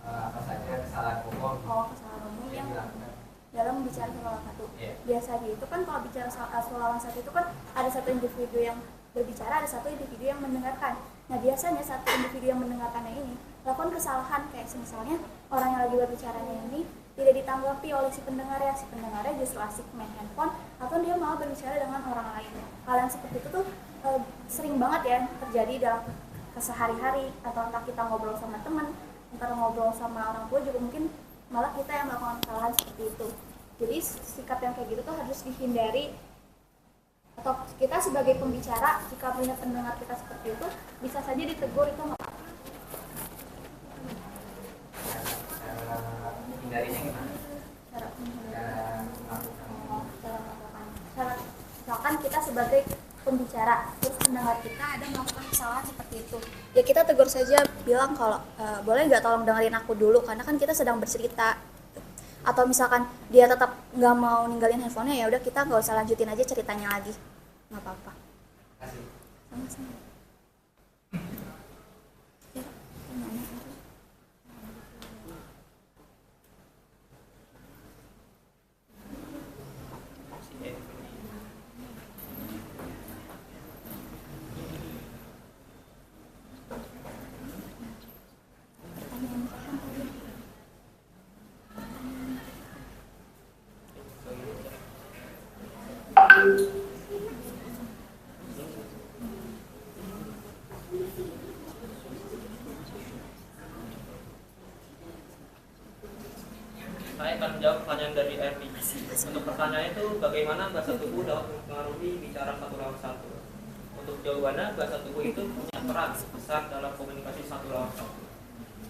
Apa saja kesalahan umum Kesalahan umum yang dilakukan? dalam bicara satu lawan satu. Iya. Biasanya itu kan kalau bicara satu lawan satu itu kan ada satu individu yang berbicara, ada satu individu yang mendengarkan. Nah biasanya satu individu yang mendengarkannya ini lakukan kesalahan kayak misalnya orang yang lagi berbicaranya ini tidak ditanggapi oleh si pendengarnya justru asik main handphone atau dia malah berbicara dengan orang lain. Hal yang seperti itu tuh sering banget ya terjadi dalam kesehari-hari, atau entah kita ngobrol sama teman, entah ngobrol sama orang tua juga mungkin malah kita yang melakukan kesalahan seperti itu. Jadi sikap yang kayak gitu tuh harus dihindari, atau kita sebagai pembicara jika melihat pendengar kita seperti itu bisa saja ditegur, itu nggak apa-apa. Cara menghindarinya gimana? Cara Melakukan. misalkan kita sebagai pembicara terus pendengar kita ada melakukan kesalahan seperti itu, ya kita tegur saja, bilang kalau boleh nggak tolong dengerin aku dulu karena kan kita sedang bercerita. Atau misalkan dia tetap nggak mau ninggalin handphonenya, ya udah kita nggak usah lanjutin aja ceritanya lagi, nggak apa-apa. Kasih. Sama-sama. Ya, pertanyaannya apa? Saya akan menjawab pertanyaan dari RP. Untuk pertanyaan itu, bagaimana bahasa tubuh dapat mempengaruhi bicara satu lawan satu? Untuk jawabannya, bahasa tubuh itu punya peran besar dalam komunikasi satu lawan satu.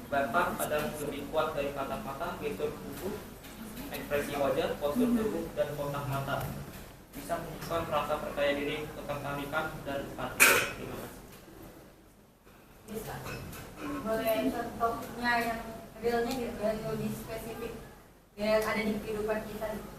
Bahkan kadang lebih kuat dari kata-kata, gestur tubuh, ekspresi wajah, postur tubuh, dan kontak mata bisa menunjukkan rasa percaya diri, ketertarikan, dan empati. Terima kasih. Bisa. Boleh contohnya yang realnya gitu, yang lebih spesifik yang ada di kehidupan kita gitu.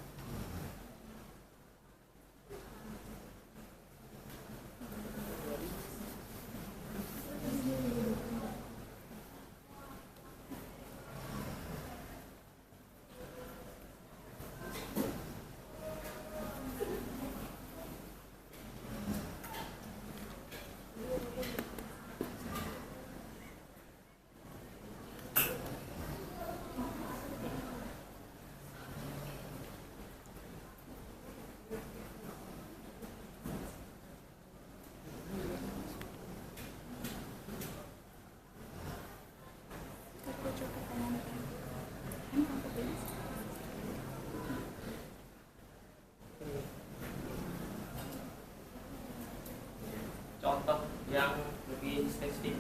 Contoh yang lebih spesifik.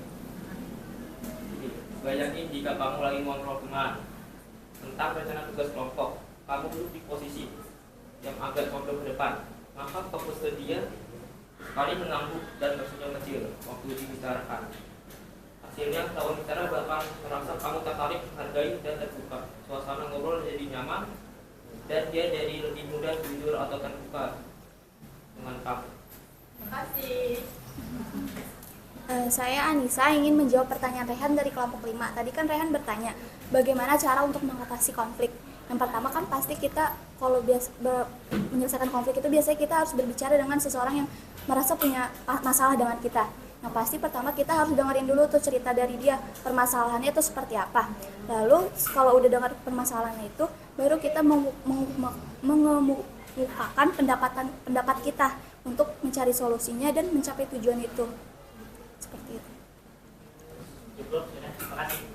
Bayangin jika kamu lagi ngobrol teman tentang rencana tugas kelompok, kamu duduk di posisi yang agak condong ke depan, maka fokus ke dia paling mengangguk dan tersenyum kecil waktu dibicarakan. Hasilnya lawan bicara bahkan merasa kamu tertarik, menghargai, dan terbuka. Suasana ngobrol jadi nyaman dan dia jadi lebih mudah jujur atau terbuka dengan kamu. Terima kasih. Saya Anissa ingin menjawab pertanyaan Rehan dari kelompok 5. Tadi kan Rehan bertanya bagaimana cara untuk mengatasi konflik. Yang pertama kan pasti kita kalau menyelesaikan konflik itu biasanya kita harus berbicara dengan seseorang yang merasa punya masalah dengan kita. Yang pasti pertama kita harus dengerin dulu tuh cerita dari dia, permasalahannya itu seperti apa. Lalu kalau udah dengar permasalahannya itu, baru kita mengemukakan pendapat kita untuk mencari solusinya dan mencapai tujuan itu. Seperti itu. Cukup, sudah. Terima kasih.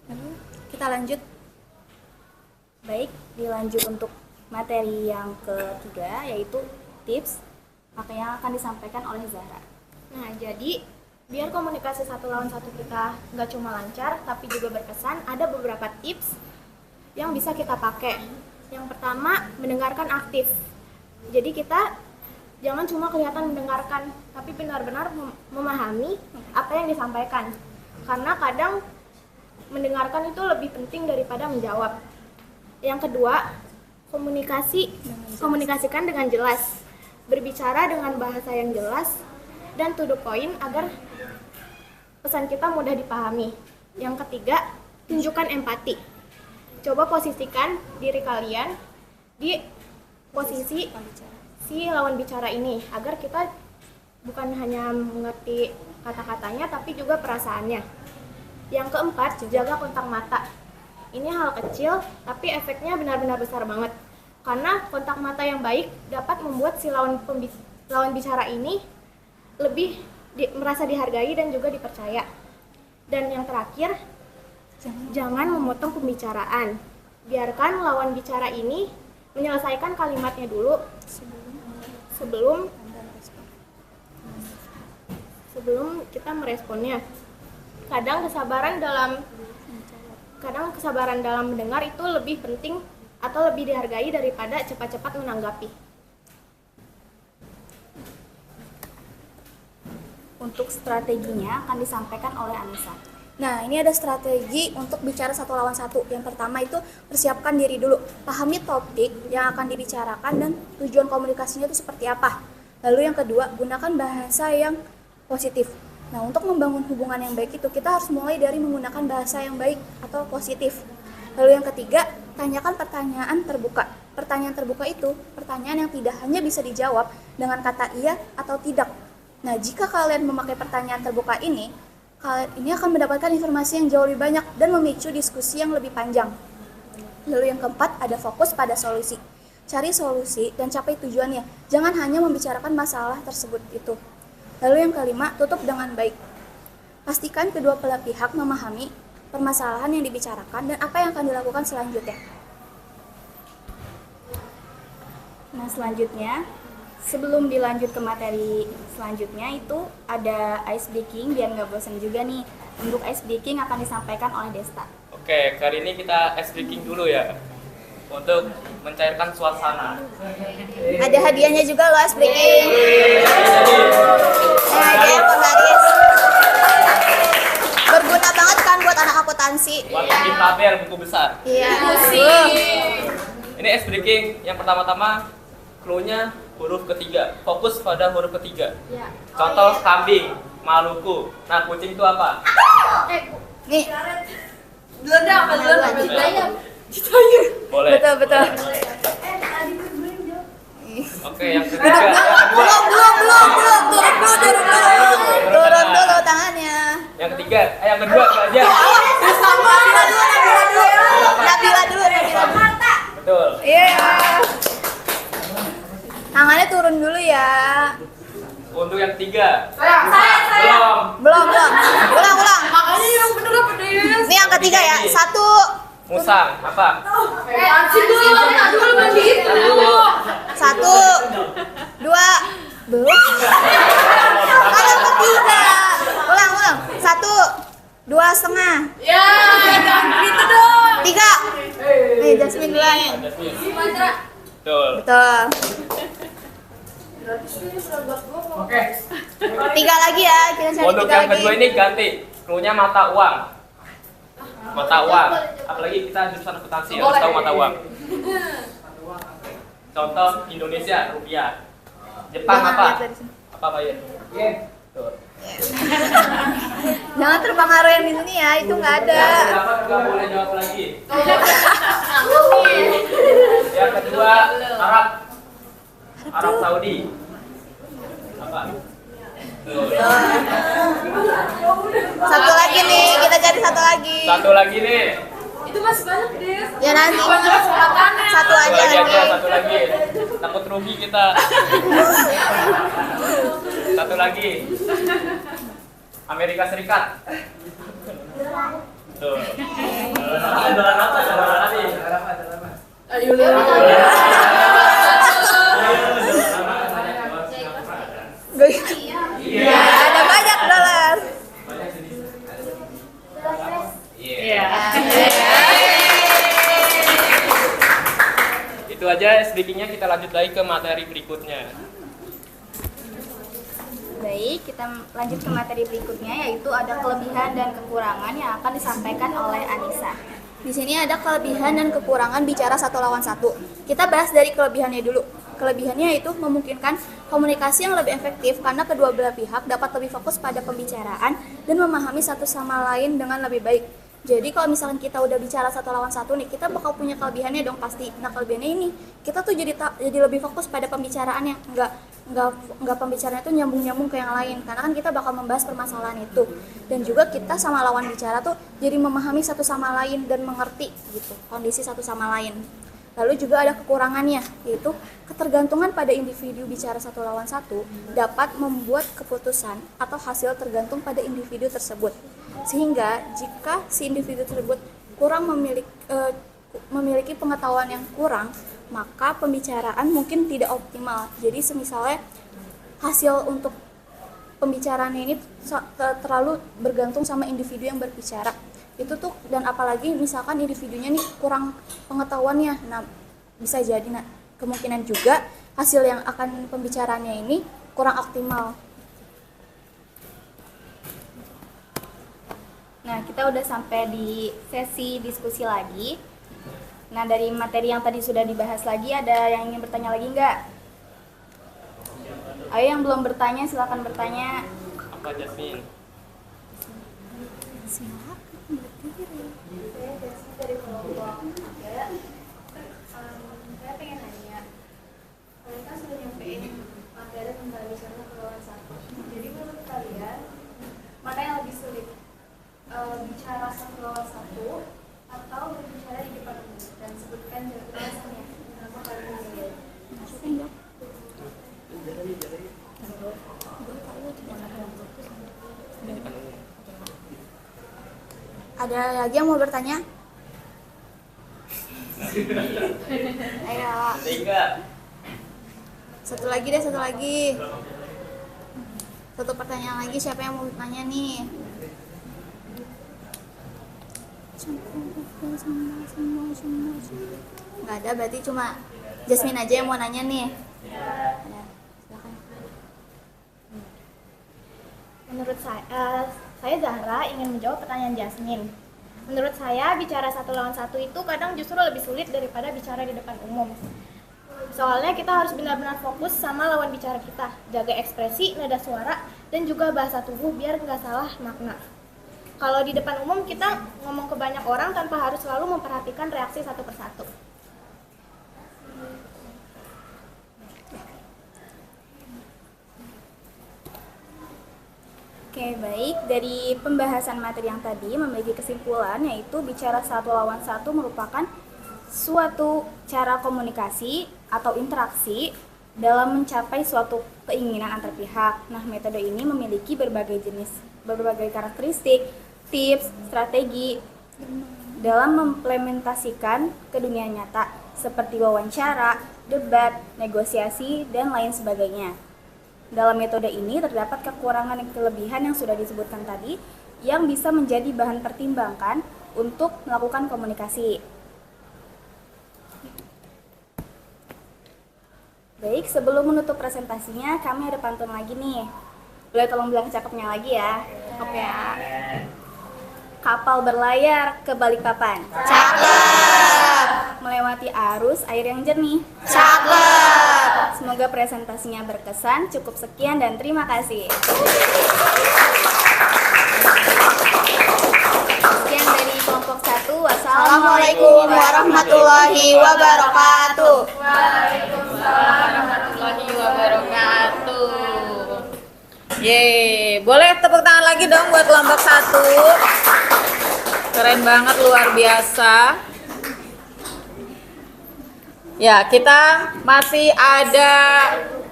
Lalu kita lanjut. Baik, dilanjut untuk materi yang ketiga yaitu tips, maka yang akan disampaikan oleh Zahra. Nah, jadi biar komunikasi satu lawan satu kita nggak cuma lancar tapi juga berkesan, ada beberapa tips yang bisa kita pakai. Yang pertama, mendengarkan aktif. Jadi kita jangan cuma kelihatan mendengarkan, tapi benar-benar memahami apa yang disampaikan. Karena kadang mendengarkan itu lebih penting daripada menjawab. Yang kedua, komunikasikan dengan jelas. Berbicara dengan bahasa yang jelas dan to the point agar pesan kita mudah dipahami. Yang ketiga, tunjukkan empati. Coba posisikan diri kalian di posisi si lawan bicara ini agar kita bukan hanya mengerti kata-katanya tapi juga perasaannya. Yang keempat, jaga kontak mata. Ini hal kecil tapi efeknya benar-benar besar banget. Karena kontak mata yang baik dapat membuat si lawan bicara ini lebih merasa dihargai dan juga dipercaya. Dan yang terakhir, jangan memotong pembicaraan. Biarkan lawan bicara ini menyelesaikan kalimatnya dulu sebelum kita meresponnya. Kadang kesabaran dalam mendengar itu lebih penting atau lebih dihargai daripada cepat-cepat menanggapi. Untuk strateginya akan disampaikan oleh Anissa. Nah, ini ada strategi untuk bicara satu lawan satu. Yang pertama itu persiapkan diri dulu. Pahami topik yang akan dibicarakan dan tujuan komunikasinya itu seperti apa. Lalu yang kedua, gunakan bahasa yang positif. Nah, untuk membangun hubungan yang baik itu kita harus mulai dari menggunakan bahasa yang baik atau positif. Lalu yang ketiga, tanyakan pertanyaan terbuka. Pertanyaan terbuka itu pertanyaan yang tidak hanya bisa dijawab dengan kata iya atau tidak. Nah, jika kalian memakai pertanyaan terbuka ini akan mendapatkan informasi yang jauh lebih banyak dan memicu diskusi yang lebih panjang. Lalu yang keempat, ada fokus pada solusi. Cari solusi dan capai tujuannya. Jangan hanya membicarakan masalah tersebut itu. Lalu yang kelima, tutup dengan baik. Pastikan kedua belah pihak memahami permasalahan yang dibicarakan dan apa yang akan dilakukan selanjutnya. Nah, selanjutnya, sebelum dilanjut ke materi selanjutnya itu ada ice breaking biar nggak bosan juga nih. Untuk ice breaking akan disampaikan oleh Desta. Oke, kali ini kita ice breaking dulu ya untuk mencairkan suasana. Ada hadiahnya juga loh, ice breaking. Hadiah penggaris. Berguna banget kan buat anak akuntansi. Buat bikin tabel buku besar. Iya. Ini ice breaking yang pertama-tama clue-nya huruf ketiga. Fokus pada huruf ketiga. Contoh kambing, Maluku. Nah, kucing itu apa? Nih. Duluan apa? Boleh. Betul. Oke, yang ketiga. Yang kedua. Turun dulu tangannya. Yang ketiga, yang kedua aja. Nabila dulu. Betul. Iya. Tangannya turun dulu ya. Untuk yang ketiga. Belum. Belum. Ulang. Makanya yang bener apa deh? Ini yang ketiga ya. 1, Musang, apa? Dulu bandit. 1, 2, belum. Kalau ketiga. Ulang. 1, 2,5. Ya, jangan gitu dong. 3. Nih, Jasmine duluan. Jasmine. Betul. Oke. 3 lagi ya. Kita cari Untuk 3 yang lagi. kedua ini ganti. Clue-nya mata uang. Mata uang. Apalagi kita jurusan akuntansi harus tahu mata uang. Contoh Indonesia rupiah. Jepang Jangan apa? lihat dari sini. Apa Pak Yen? Yen. Tuh. Jangan terpengaruh yang di sini ya. Itu nggak ada. Yang dapat nggak boleh jawab lagi. Yang kedua Arab Saudi. Apa? Tuh. Satu lagi nih. Kita cari satu lagi. Satu lagi nih. Itu masih banyak deh. Ya nanti. Kesempatannya. Satu aja. Satu lagi. Takut rugi kita. Satu lagi. Amerika Serikat. Tuh. Adalah apa nih? Ayo. Iya. Ada banyak dolar. Iya. aja speakingnya, kita lanjut lagi ke materi berikutnya. Baik, kita lanjut ke materi berikutnya, yaitu ada kelebihan dan kekurangan yang akan disampaikan oleh Anissa. Di sini ada kelebihan dan kekurangan bicara satu lawan satu. Kita bahas dari kelebihannya dulu. Kelebihannya itu memungkinkan komunikasi yang lebih efektif karena kedua belah pihak dapat lebih fokus pada pembicaraan dan memahami satu sama lain dengan lebih baik. Jadi kalau misalkan kita udah bicara satu lawan satu nih, kita bakal punya kelebihannya dong pasti. Nah kelebihannya ini, kita tuh jadi lebih fokus pada pembicaraannya, nggak pembicaraan itu nyambung ke yang lain, karena kan kita bakal membahas permasalahan itu. Dan juga kita sama lawan bicara tuh jadi memahami satu sama lain dan mengerti gitu kondisi satu sama lain. Lalu juga ada kekurangannya, yaitu ketergantungan pada individu bicara satu lawan satu dapat membuat keputusan atau hasil tergantung pada individu tersebut. Sehingga jika si individu tersebut kurang memiliki pengetahuan yang kurang, maka pembicaraan mungkin tidak optimal. Jadi semisalnya hasil untuk pembicaraan ini terlalu bergantung sama individu yang berbicara. Itu tuh, dan apalagi misalkan individunya nih kurang pengetahuannya, nah bisa jadi kemungkinan juga hasil yang akan pembicaraannya ini kurang optimal. Nah, kita udah sampai di sesi diskusi lagi. Nah, dari materi yang tadi sudah dibahas lagi, ada yang ingin bertanya lagi nggak? Ayo yang belum bertanya, silakan bertanya. Apa Jasmine? Dari kelompok 3, saya pengen nanya, kalian kan sudah nyampein materi tentang bicara satu lawan satu. Jadi menurut kalian, mana yang lebih sulit? Bicara satu lawan satu atau berbicara di depan umum? Dan sebutkan alasannya. Kenapa kalian memilih? Ada lagi yang mau bertanya? Ayo. Satu lagi deh, satu lagi. Satu pertanyaan lagi, siapa yang mau bertanya nih? Nggak ada, berarti cuma Jasmine aja yang mau nanya nih. Ya, silakan. Menurut saya Zahra ingin menjawab pertanyaan Jasmine. Menurut saya, bicara satu lawan satu itu kadang justru lebih sulit daripada bicara di depan umum. Soalnya kita harus benar-benar fokus sama lawan bicara kita, jaga ekspresi, nada suara, dan juga bahasa tubuh biar nggak salah makna. Kalau di depan umum kita ngomong ke banyak orang tanpa harus selalu memperhatikan reaksi satu persatu. Oke, baik. Dari pembahasan materi yang tadi memiliki kesimpulan, yaitu bicara satu lawan satu merupakan suatu cara komunikasi atau interaksi dalam mencapai suatu keinginan antar pihak. Nah, metode ini memiliki berbagai karakteristik, tips, strategi dalam mengimplementasikan ke dunia nyata, seperti wawancara, debat, negosiasi, dan lain sebagainya. Dalam metode ini terdapat kekurangan dan kelebihan yang sudah disebutkan tadi yang bisa menjadi bahan pertimbangan untuk melakukan komunikasi. Baik, sebelum menutup presentasinya, kami ada pantun lagi nih. Boleh tolong bilang cakepnya lagi ya? Cakep ya. Kapal berlayar ke Balikpapan. Cakep. Melewati arus air yang jernih. Cakep. Semoga presentasinya berkesan. Cukup sekian dan terima kasih. Sekian dari kelompok 1. Assalamualaikum warahmatullahi wabarakatuh. Waalaikumsalam warahmatullahi wabarakatuh. Yeay, boleh tepuk tangan lagi dong buat kelompok 1. Keren banget, luar biasa. Ya, kita masih ada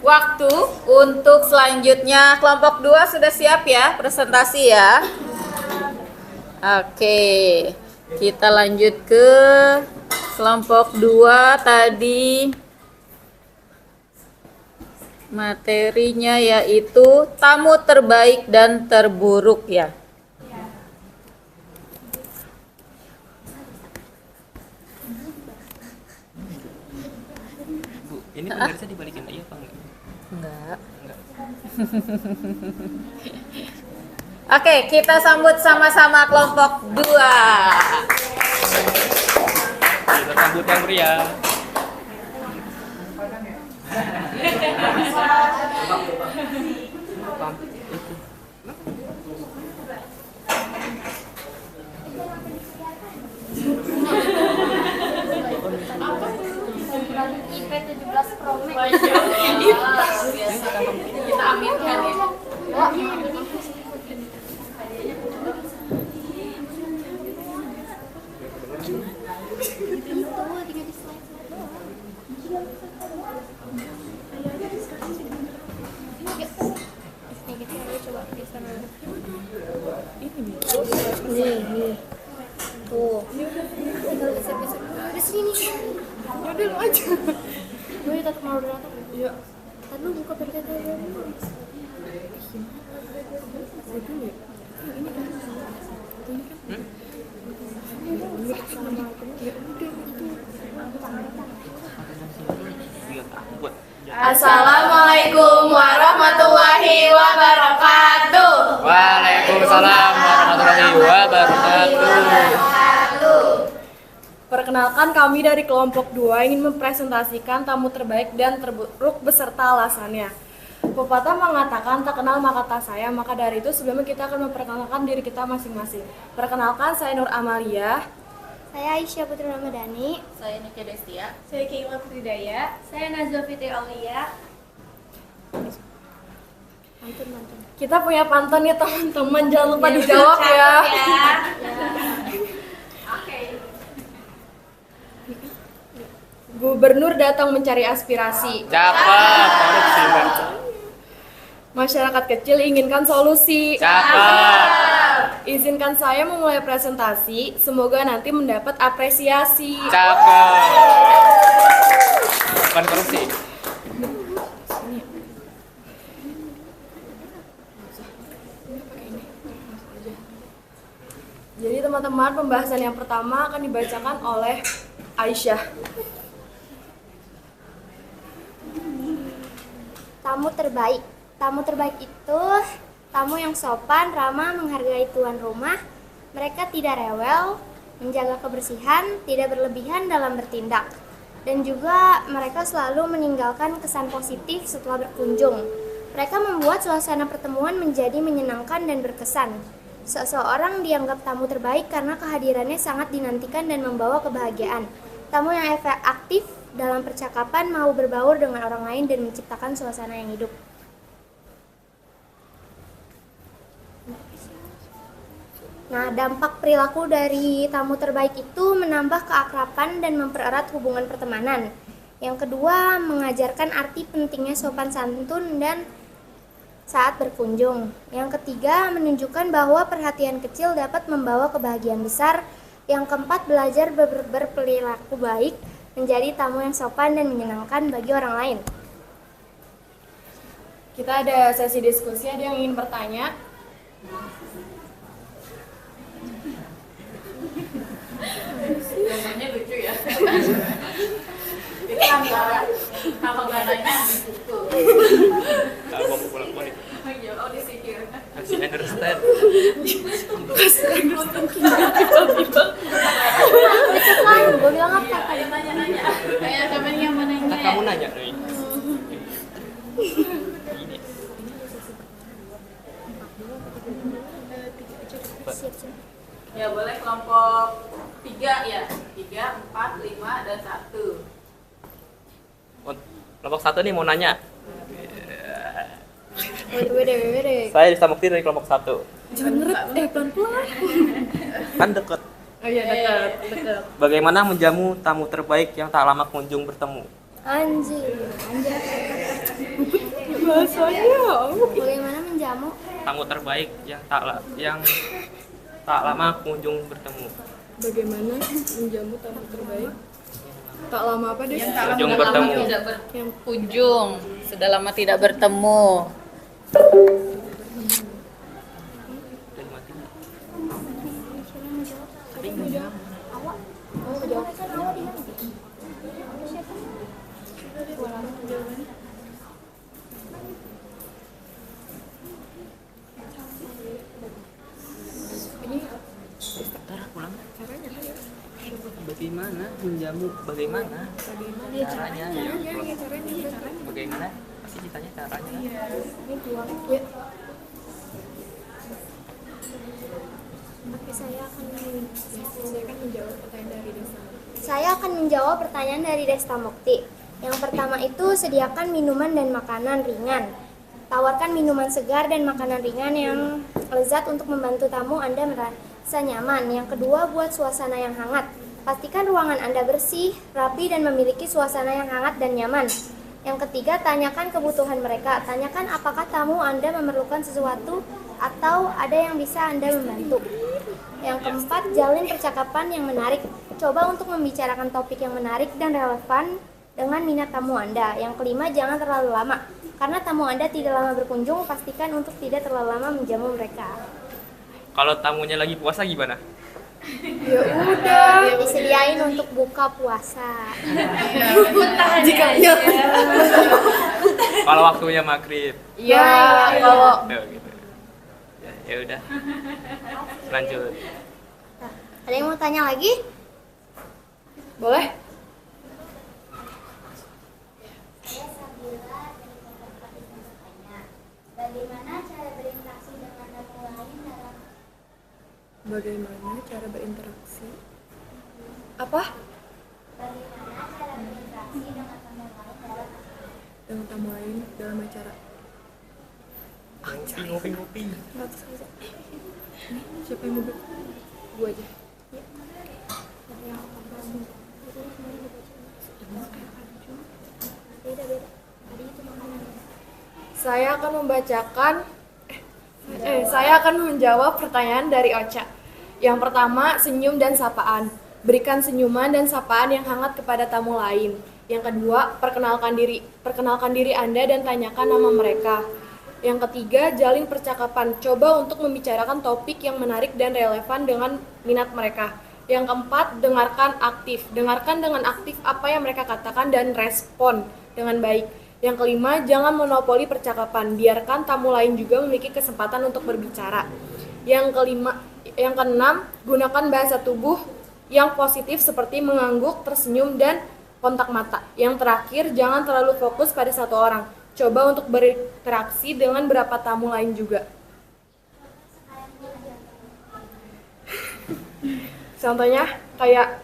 waktu untuk selanjutnya. Kelompok 2 sudah siap ya presentasi ya? Oke, kita lanjut ke kelompok 2 tadi. Materinya yaitu tamu terbaik dan terburuk ya. Ini penggarisnya dibalikin iya apa enggak? Enggak. Enggak. Oke, kita sambut sama-sama kelompok 2. Kita sambut yang meriah. IP 17 Pro Max. Kita aminkan ya. Nih. Tuh. Tinggal geser-geser. Di sini. Udah lu aja. Gue tetap mau moderator. Iya. Tadi lu buka PPT dulu. Ini kan. Assalamualaikum warahmatullahi wabarakatuh. Waalaikumsalam warahmatullahi wabarakatuh. Perkenalkan, kami dari kelompok 2 ingin mempresentasikan tamu terbaik dan terburuk beserta alasannya. Pepatah mengatakan tak kenal maka tak sayang, maka dari itu sebelumnya kita akan memperkenalkan diri kita masing-masing. Perkenalkan, saya Nur Amalia. Saya Aisyah Putri Ramadhani. Saya Niki Destia. Saya Keila Putri Daya. Saya Nazwa Fitri Aulia. Mantun. Kita punya pantun ya teman-teman, jangan lupa dijawab ya. Gubernur datang mencari aspirasi. Cakep, korupsi Mbak. Masyarakat kecil inginkan solusi. Cakep. Izinkan saya memulai presentasi, semoga nanti mendapat apresiasi. Cakep. Bukan korupsi. Jadi teman-teman, pembahasan yang pertama akan dibacakan oleh Aisyah. Tamu terbaik. Tamu terbaik itu tamu yang sopan, ramah, menghargai tuan rumah. Mereka tidak rewel, menjaga kebersihan, tidak berlebihan dalam bertindak. Dan juga mereka selalu meninggalkan kesan positif setelah berkunjung. Mereka membuat suasana pertemuan menjadi menyenangkan dan berkesan. Seseorang dianggap tamu terbaik karena kehadirannya sangat dinantikan dan membawa kebahagiaan. Tamu yang aktif dalam percakapan, mau berbaur dengan orang lain dan menciptakan suasana yang hidup. Nah, dampak perilaku dari tamu terbaik itu menambah keakraban dan mempererat hubungan pertemanan. Yang kedua, mengajarkan arti pentingnya sopan santun dan saat berkunjung. Yang ketiga, menunjukkan bahwa perhatian kecil dapat membawa kebahagiaan besar. Yang keempat, belajar berperilaku baik, menjadi tamu yang sopan dan menyenangkan bagi orang lain. Kita ada sesi diskusi, ada yang ingin bertanya? Gambarnya lucu ya. Kita kalau nggak nanya dipukul. Tak mau pukul-pukul itu. Oh disihir. Masih understand. Gue bilang apa? Ayo nanya-nanya. Kayak temen yang mau nanya. Nah, kamu nanya doi. Ya boleh kelompok 3 ya. 3, 4, 5 dan 1. Kelompok 1 nih mau nanya. Wede. Saya Dista Mukti dari kelompok 1. Jangan ngeret, pelan-pelan. Kan deket. Oh iya, dekat. Bagaimana menjamu tamu terbaik yang tak lama kunjung bertemu? Anjir. Bahasanya. Bagaimana menjamu? Tamu terbaik yang tak lama kunjung bertemu. Bagaimana menjamu tamu terbaik? Tak lama apa deh? Kunjung bertemu. Tidak berkunjung. Sudah lama tidak bertemu. Bagaimana menjamu? Bagaimana? Caranya? Bagaimana? Pasti ceritanya caranya. Saya akan menjawab pertanyaan dari Desta Mukti. Yang pertama itu sediakan minuman dan makanan ringan. Tawarkan minuman segar dan makanan ringan yang lezat untuk membantu tamu Anda merasa nyaman. Yang kedua, buat suasana yang hangat. Pastikan ruangan Anda bersih, rapi, dan memiliki suasana yang hangat dan nyaman. Yang ketiga, tanyakan kebutuhan mereka. Tanyakan apakah tamu Anda memerlukan sesuatu atau ada yang bisa Anda membantu. Yang keempat, jalin percakapan yang menarik. Coba untuk membicarakan topik yang menarik dan relevan dengan minat tamu Anda. Yang kelima, jangan terlalu lama. Karena tamu Anda tidak lama berkunjung, pastikan untuk tidak terlalu lama menjamu mereka. Kalau tamunya lagi puasa gimana? Ya udah, disediain untuk buka puasa. Kalau waktunya maghrib. Iya, kalau Gitu. Ya udah. Lanjut. Ada yang mau tanya lagi? Boleh? Bagaimana cara berinteraksi dengan tamu lain dalam Bagaimana cara berinteraksi? Apa? Bagaimana cara berinteraksi dengan tamu lain dalam Dengan tamu lain dalam acara. Ngopi. Siapa yang mau Gue aja. Saya akan menjawab pertanyaan dari Ocha. Yang pertama, senyum dan sapaan. Berikan senyuman dan sapaan yang hangat kepada tamu lain. Yang kedua, perkenalkan diri Anda dan tanyakan nama mereka. Yang ketiga, jalin percakapan. Coba untuk membicarakan topik yang menarik dan relevan dengan minat mereka. Yang keempat, dengarkan aktif. Dengarkan dengan aktif apa yang mereka katakan dan respon dengan baik. Yang kelima, jangan monopoli percakapan. Biarkan tamu lain juga memiliki kesempatan untuk berbicara. Yang keenam, gunakan bahasa tubuh yang positif seperti mengangguk, tersenyum, dan kontak mata. Yang terakhir, jangan terlalu fokus pada satu orang. Coba untuk berinteraksi dengan beberapa tamu lain juga. Contohnya kayak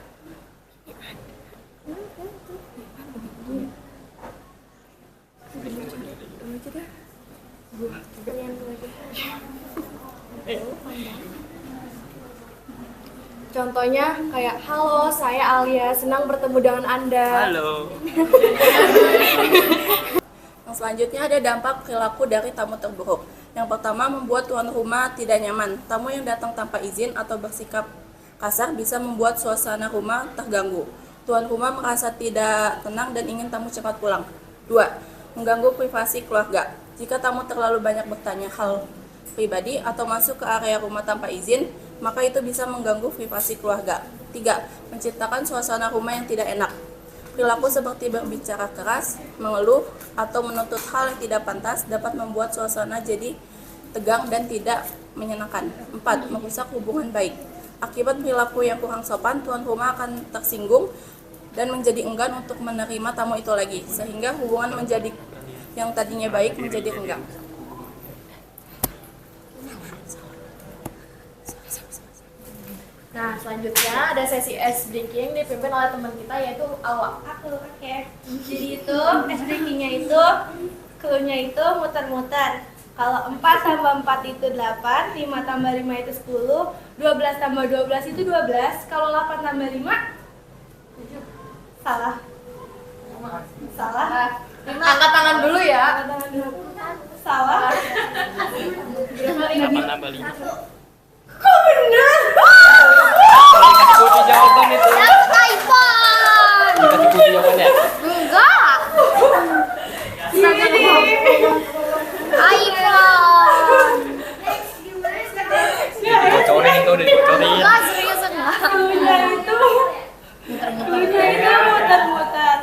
Contohnya kayak, halo, saya Alia, senang bertemu dengan Anda. Halo. Yang selanjutnya ada dampak perilaku dari tamu terburuk. Yang pertama, membuat tuan rumah tidak nyaman. Tamu yang datang tanpa izin atau bersikap kasar bisa membuat suasana rumah terganggu. Tuan rumah merasa tidak tenang dan ingin tamu cepat pulang. 2. Mengganggu privasi keluarga. Jika tamu terlalu banyak bertanya hal pribadi atau masuk ke area rumah tanpa izin, maka itu bisa mengganggu privasi keluarga. 3. Menciptakan suasana rumah yang tidak enak. Perilaku seperti berbicara keras, mengeluh, atau menuntut hal yang tidak pantas dapat membuat suasana jadi tegang dan tidak menyenangkan. 4. Merusak hubungan baik. Akibat perilaku yang kurang sopan, tuan rumah akan tersinggung dan menjadi enggan untuk menerima tamu itu lagi, sehingga hubungan menjadi yang tadinya baik menjadi renggang. Nah, selanjutnya ada sesi ice drinking dipimpin oleh teman kita yaitu Awa. Aku, oke. Jadi itu ice drinkingnya itu cluenya itu muter-muter. Kalau 4 tambah 4 itu 8, 5 tambah 5 itu 10, 12 tambah 12 itu 12. Kalau 8 tambah 5 salah. Salah. Angkat tangan dulu ya. Angkat tangan dulu. Salah. 8 tambah 5. Kok bener? Dikasih kunci jawaban itu. iPhone. Dikasih kunci jawabannya. Enggak. iPhone. Dibocorin itu, udah dibocorin. Enggak, serius enggak. Cluenya itu muter-muter.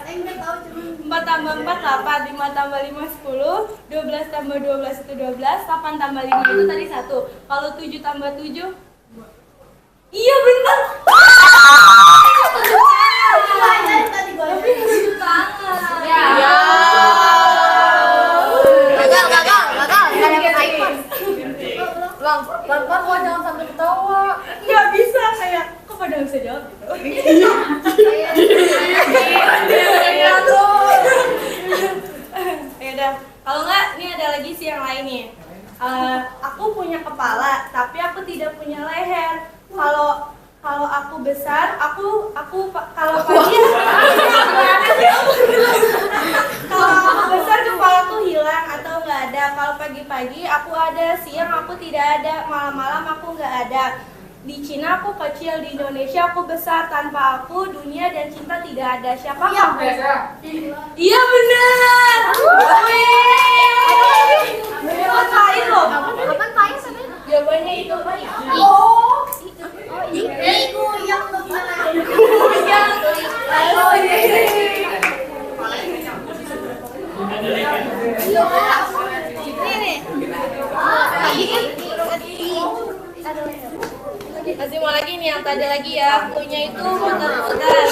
4 tambah 4 8, 5 tambah 5 10, 12 tambah 12 itu 12, 8 tambah 5 itu tadi 1. Kalau 7 tambah 7 iya benar. kalau pagi kalau aku besar kepalaku hilang atau nggak ada. Kalau pagi-pagi aku ada, siang aku tidak ada, malam-malam aku nggak ada. Di Cina aku kecil, di Indonesia aku besar. Tanpa aku dunia dan cinta tidak ada. Siapa kamu? Iya benar. Jawaban lain loh. Jawaban lain sebenarnya. Jawabannya itu. Iku yang Masih mau lagi nih yang tadi lagi ya. Cluenya itu muter-muter.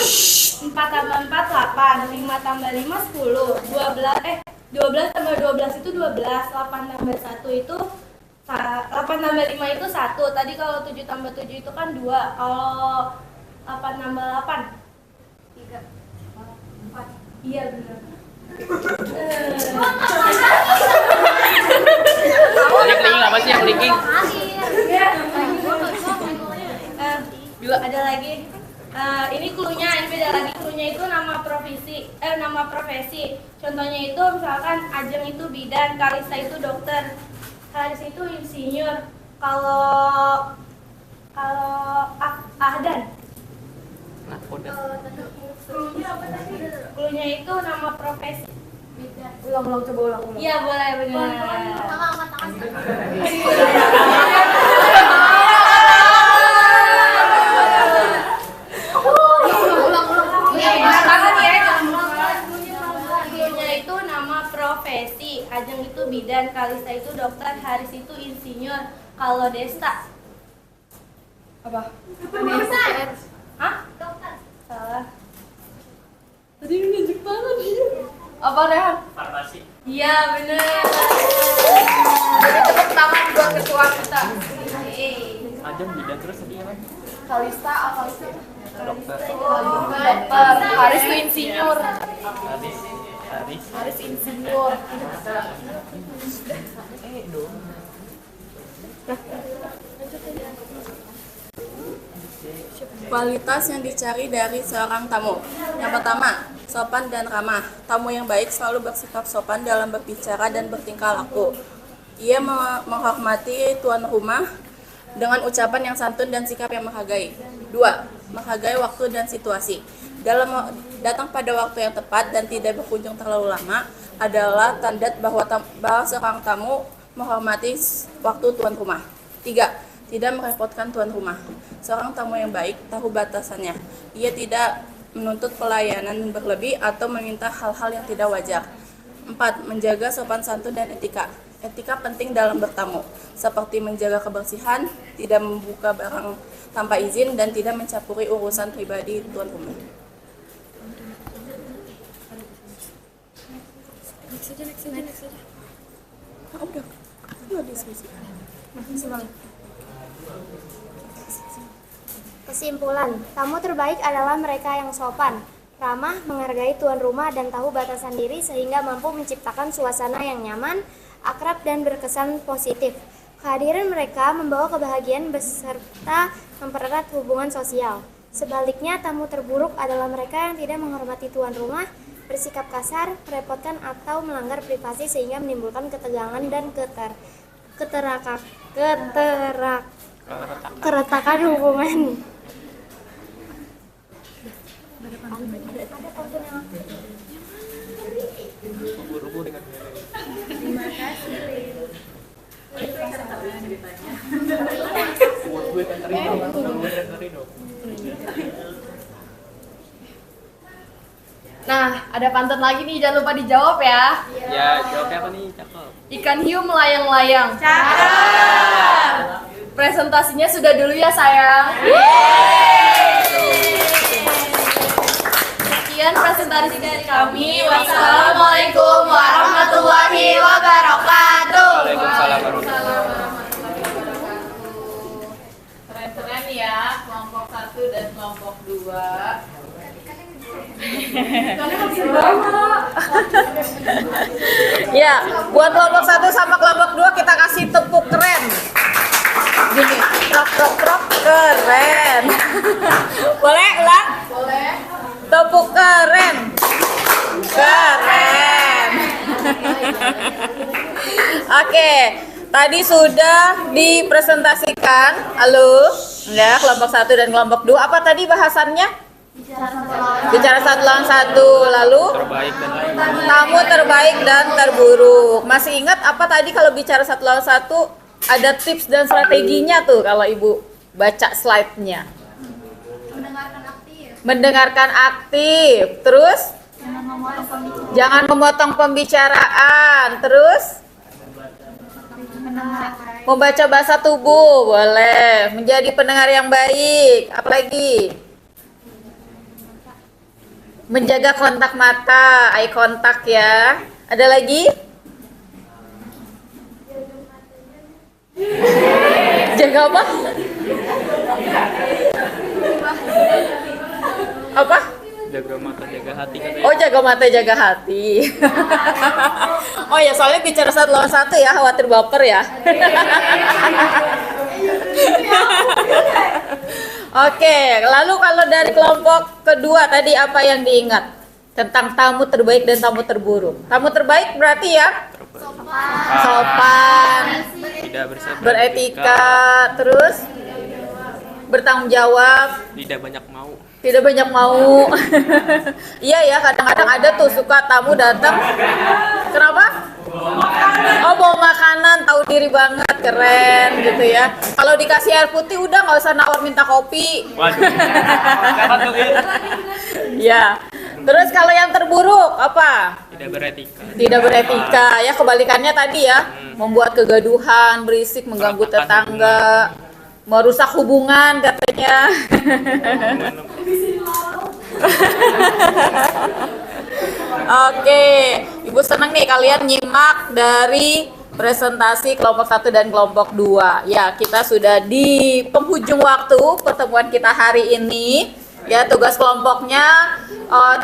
4 tambah 4 8, 5 tambah 5 10, 12 tambah 12 itu 12, 8 tambah 1 itu 8 tambah 5 itu 1. Tadi kalau 7 tambah 7 itu kan 2. Kalau 8 tambah 8 3 4. Iya benar. Linking apa sih yang linking? Ada lagi. Ini cluenya, ini beda lagi. Cluenya itu nama profesi. Contohnya itu misalkan Ajeng itu bidan, Kalista itu dokter, Haris itu insinyur. Kalau Ahdan. Cluenya itu nama profesi. Ulang coba ulang. Iya boleh benar. Itu nama profesi. Ajeng itu bidan, Kalista itu dokter, Haris itu insinyur. Kalau Desta Apa? hah? Salah. Tadi nunjuk tangan dia. Apa Rehan? Farmasi. Iya bener. Jadi tepuk tangan buat ketua kita. Ajeng bidan terus tadi apa? Kalista, Kalista. Dokter. Dokter. Haris tuh insinyur. Haris insinyur. Kualitas yang dicari dari seorang tamu. Yang pertama, sopan dan ramah. Tamu yang baik selalu bersikap sopan dalam berbicara dan bertingkah laku. Ia menghormati tuan rumah dengan ucapan yang santun dan sikap yang menghargai. 2. Menghargai waktu dan situasi. Dalam datang pada waktu yang tepat dan tidak berkunjung terlalu lama adalah tanda bahwa seorang tamu menghormati waktu tuan rumah. 3. Tidak merepotkan tuan rumah. Seorang tamu yang baik tahu batasannya. Ia tidak menuntut pelayanan berlebih atau meminta hal-hal yang tidak wajar. 4. Menjaga sopan santun dan etika. Etika penting dalam bertamu, seperti menjaga kebersihan, tidak membuka barang tanpa izin, dan tidak mencampuri urusan pribadi tuan rumah. Udah diskusi. Kesimpulan, tamu terbaik adalah mereka yang sopan, ramah, menghargai tuan rumah, dan tahu batasan diri sehingga mampu menciptakan suasana yang nyaman, akrab, dan berkesan positif. Kehadiran mereka membawa kebahagiaan beserta mempererat hubungan sosial. Sebaliknya, tamu terburuk adalah mereka yang tidak menghormati tuan rumah, bersikap kasar, merepotkan, atau melanggar privasi sehingga menimbulkan ketegangan dan keretakan hubungan. Nah, ada pantun lagi nih, jangan lupa dijawab ya. Ya, jawabnya apa nih? Cakep. Ikan hiu melayang-layang. Cakep. Presentasinya sudah dulu ya sayang. Sekian presentasi dari kami. Wassalamualaikum warahmatullahi wabarakatuh. Waalaikumsalam warahmatullahi. Keren-keren ya, kelompok 1 dan kelompok 2. Ya, buat kelompok 1 sama kelompok 2 kita kasih tepuk keren. Gini, trok trok trok. keren. Boleh ulang? Boleh. Tepuk keren. Keren. Oke, tadi sudah dipresentasikan. Halo, ya kelompok 1 dan kelompok 2. Apa tadi bahasannya? Bicara satu lawan satu. Lalu tamu terbaik dan terburuk. Masih ingat apa tadi kalau bicara satu lawan satu? Ada tips dan strateginya tuh kalau ibu baca slide-nya. Mendengarkan aktif. Terus? Jangan memotong pembicaraan. Terus? Membaca bahasa tubuh. Boleh. Menjadi pendengar yang baik. Apalagi? Menjaga kontak mata. Eye contact ya. Ada lagi? Jaga apa? Apa? Jaga mata, jaga hati katanya. Oh, jaga mata, jaga hati. Oh ya, soalnya bicara satu lawan satu ya, khawatir baper ya. Oke, lalu kalau dari kelompok kedua tadi apa yang diingat? Tentang tamu terbaik dan tamu terburuk. Tamu terbaik berarti ya? Sopan, Tidak bersabar. beretika, terus bertanggung jawab, Tidak banyak mau. tidak banyak mau. Iya ya, kadang-kadang ada tuh suka tamu datang. Kenapa? Oh, bawa makanan, tahu diri banget, keren gitu ya. Kalau dikasih air putih udah nggak usah nawar minta kopi. Waduh. Apa tuh? Ya. Terus kalau yang terburuk apa? Tidak beretika. Tidak beretika ya, kebalikannya tadi ya, membuat kegaduhan, berisik, mengganggu tetangga, merusak hubungan katanya. Oke, Ibu senang nih kalian nyimak dari presentasi kelompok 1 dan kelompok 2. Ya, kita sudah di penghujung waktu pertemuan kita hari ini. Ya, tugas kelompoknya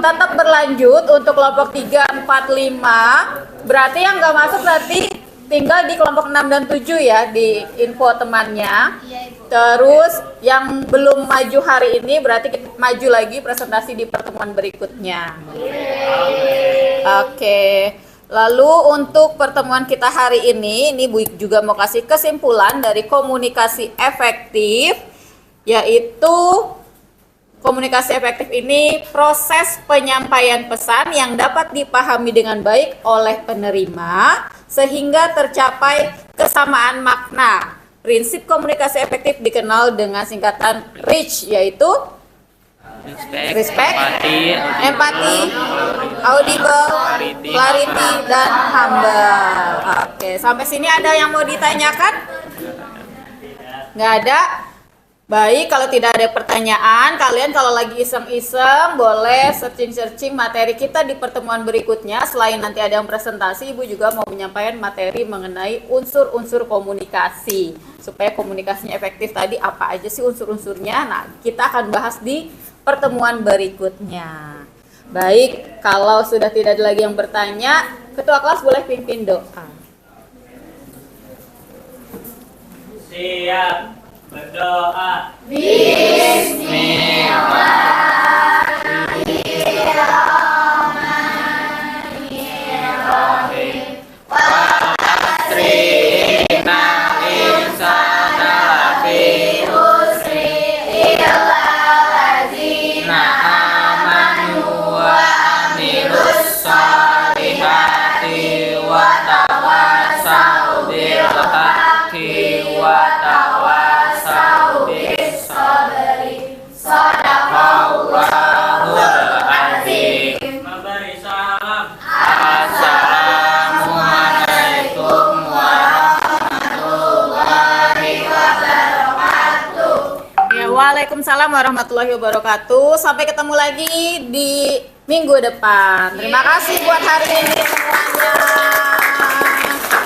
tetap berlanjut untuk kelompok 3, 4, 5. Berarti yang nggak masuk berarti tinggal di kelompok 6 dan 7 ya, di info temannya. Terus yang belum maju hari ini berarti kita maju lagi presentasi di pertemuan berikutnya. Oke. Lalu untuk pertemuan kita hari ini Bu juga mau kasih kesimpulan dari komunikasi efektif, yaitu komunikasi efektif ini proses penyampaian pesan yang dapat dipahami dengan baik oleh penerima sehingga tercapai kesamaan makna. Prinsip komunikasi efektif dikenal dengan singkatan REACH, yaitu respect, empati, audible, clarity, dan humble. Oke, sampai sini ada yang mau ditanyakan? Nggak ada? Baik, kalau tidak ada pertanyaan, kalian kalau lagi iseng-iseng boleh searching-searching materi kita di pertemuan berikutnya. Selain nanti ada yang presentasi, Ibu juga mau menyampaikan materi mengenai unsur-unsur komunikasi. Supaya komunikasinya efektif tadi apa aja sih unsur-unsurnya. Nah, kita akan bahas di pertemuan berikutnya. Baik, kalau sudah tidak ada lagi yang bertanya, Ketua kelas boleh pimpin doa. Siap. Berdoa. Bismillahirrahmanirrahim. Wa insana lafi husri illa allazina amanu wa amilus solihati wa tawasau bil haqqi wa tawasau bis sabri. Sadaqallahul azim. Mabari salam. Assalamualaikum warahmatullahi wabarakatuh. Ya, waalaikumsalam warahmatullahi wabarakatuh. Sampai ketemu lagi di minggu depan. Terima kasih buat hari ini semuanya.